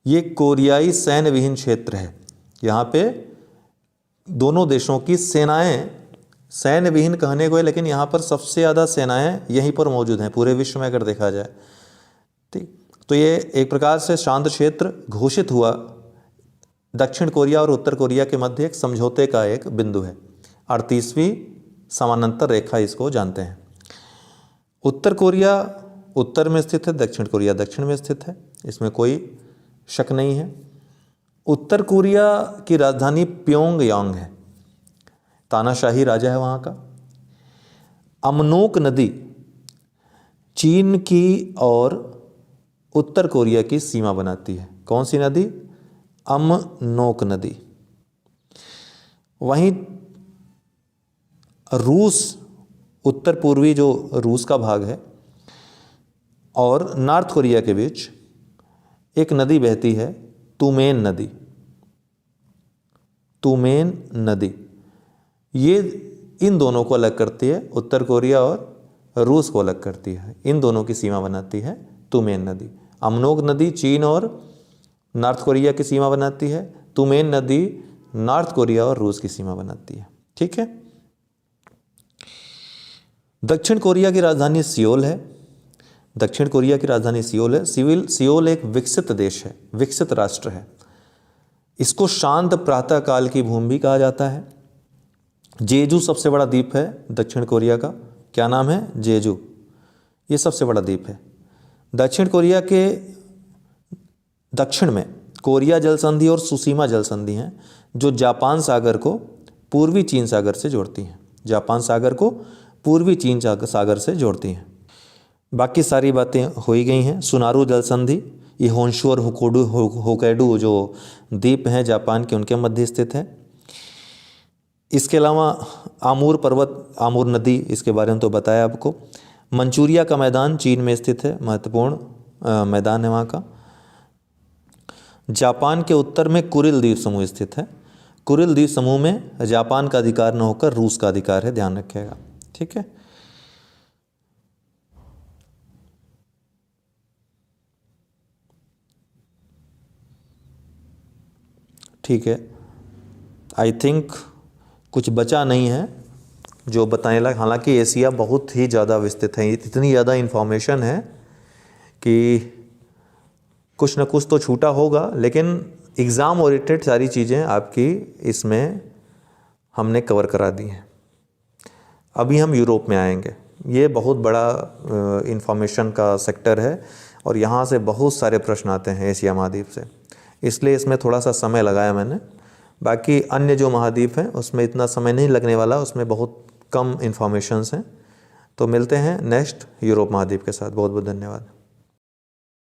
ये कोरियाई सैन्य विहीन क्षेत्र है। यहाँ पे दोनों देशों की सेनाएं, सैन्य विहीन कहने को है लेकिन यहाँ पर सबसे ज़्यादा सेनाएं यहीं पर मौजूद हैं पूरे विश्व में अगर देखा जाए। ठीक, तो ये एक प्रकार से शांत क्षेत्र घोषित हुआ। दक्षिण कोरिया और उत्तर कोरिया के मध्य एक समझौते का एक बिंदु है, 38वीं समानांतर रेखा इसको जानते हैं। उत्तर कोरिया उत्तर में स्थित है, दक्षिण कोरिया दक्षिण में स्थित है, इसमें कोई शक नहीं है। उत्तर कोरिया की राजधानी प्योंगयांग है, तानाशाही राजा है वहाँ का। अमनोक नदी चीन की और उत्तर कोरिया की सीमा बनाती है। कौन सी नदी? अमनोक नदी। वहीं रूस, उत्तर पूर्वी जो रूस का भाग है और नॉर्थ कोरिया के बीच एक नदी बहती है, तुमेन नदी। तुमेन नदी ये इन दोनों को अलग करती है, उत्तर कोरिया और रूस को अलग करती है। इन दोनों की सीमा बनाती है तुमेन नदी। अमनोक नदी चीन और नॉर्थ कोरिया की सीमा बनाती है, तुमेन नदी नॉर्थ कोरिया और रूस की सीमा बनाती है। ठीक है। दक्षिण कोरिया की राजधानी सियोल है। दक्षिण कोरिया की राजधानी सियोल है। सियोल एक विकसित देश है, विकसित राष्ट्र है। इसको शांत प्रातः काल की भूमि भी कहा जाता है। जेजू सबसे बड़ा द्वीप है दक्षिण कोरिया का। क्या नाम है? जेजू। ये सबसे बड़ा द्वीप है। दक्षिण कोरिया के दक्षिण में कोरिया जल संधि और सुसीमा जल संधि हैं जो जापान सागर को पूर्वी चीन सागर से जोड़ती हैं। जापान सागर को पूर्वी चीन सागर से जोड़ती हैं। बाकी सारी बातें हो ही गई हैं। सुनारू जल संधि ये होन्शु और होक्काइडो जो द्वीप हैं जापान के, उनके मध्य स्थित है। इसके अलावा आमूर पर्वत, आमूर नदी, इसके बारे में तो बताया आपको। मंचूरिया का मैदान चीन में स्थित है, महत्वपूर्ण मैदान है वहाँ का। जापान के उत्तर में कुरिल द्वीप समूह स्थित है। कुरिल द्वीप समूह में जापान का अधिकार न होकर रूस का अधिकार है, ध्यान रखिएगा। ठीक है। ठीक है, आई थिंक कुछ बचा नहीं है जो बताने लगा। हालांकि एशिया बहुत ही ज़्यादा विस्तृत है, इतनी ज़्यादा इन्फॉर्मेशन है कि कुछ न कुछ तो छूटा होगा, लेकिन एग्ज़ाम ओरिएंटेड सारी चीज़ें आपकी इसमें हमने कवर करा दी हैं। अभी हम यूरोप में आएंगे। ये बहुत बड़ा इन्फॉर्मेशन का सेक्टर है और यहाँ से बहुत सारे प्रश्न आते हैं एशिया महाद्वीप से, इसलिए इसमें थोड़ा सा समय लगाया मैंने। बाकी अन्य जो महाद्वीप हैं उसमें इतना समय नहीं लगने वाला, उसमें बहुत कम इन्फॉर्मेशंस हैं। तो मिलते हैं नेक्स्ट यूरोप महाद्वीप के साथ। बहुत बहुत धन्यवाद।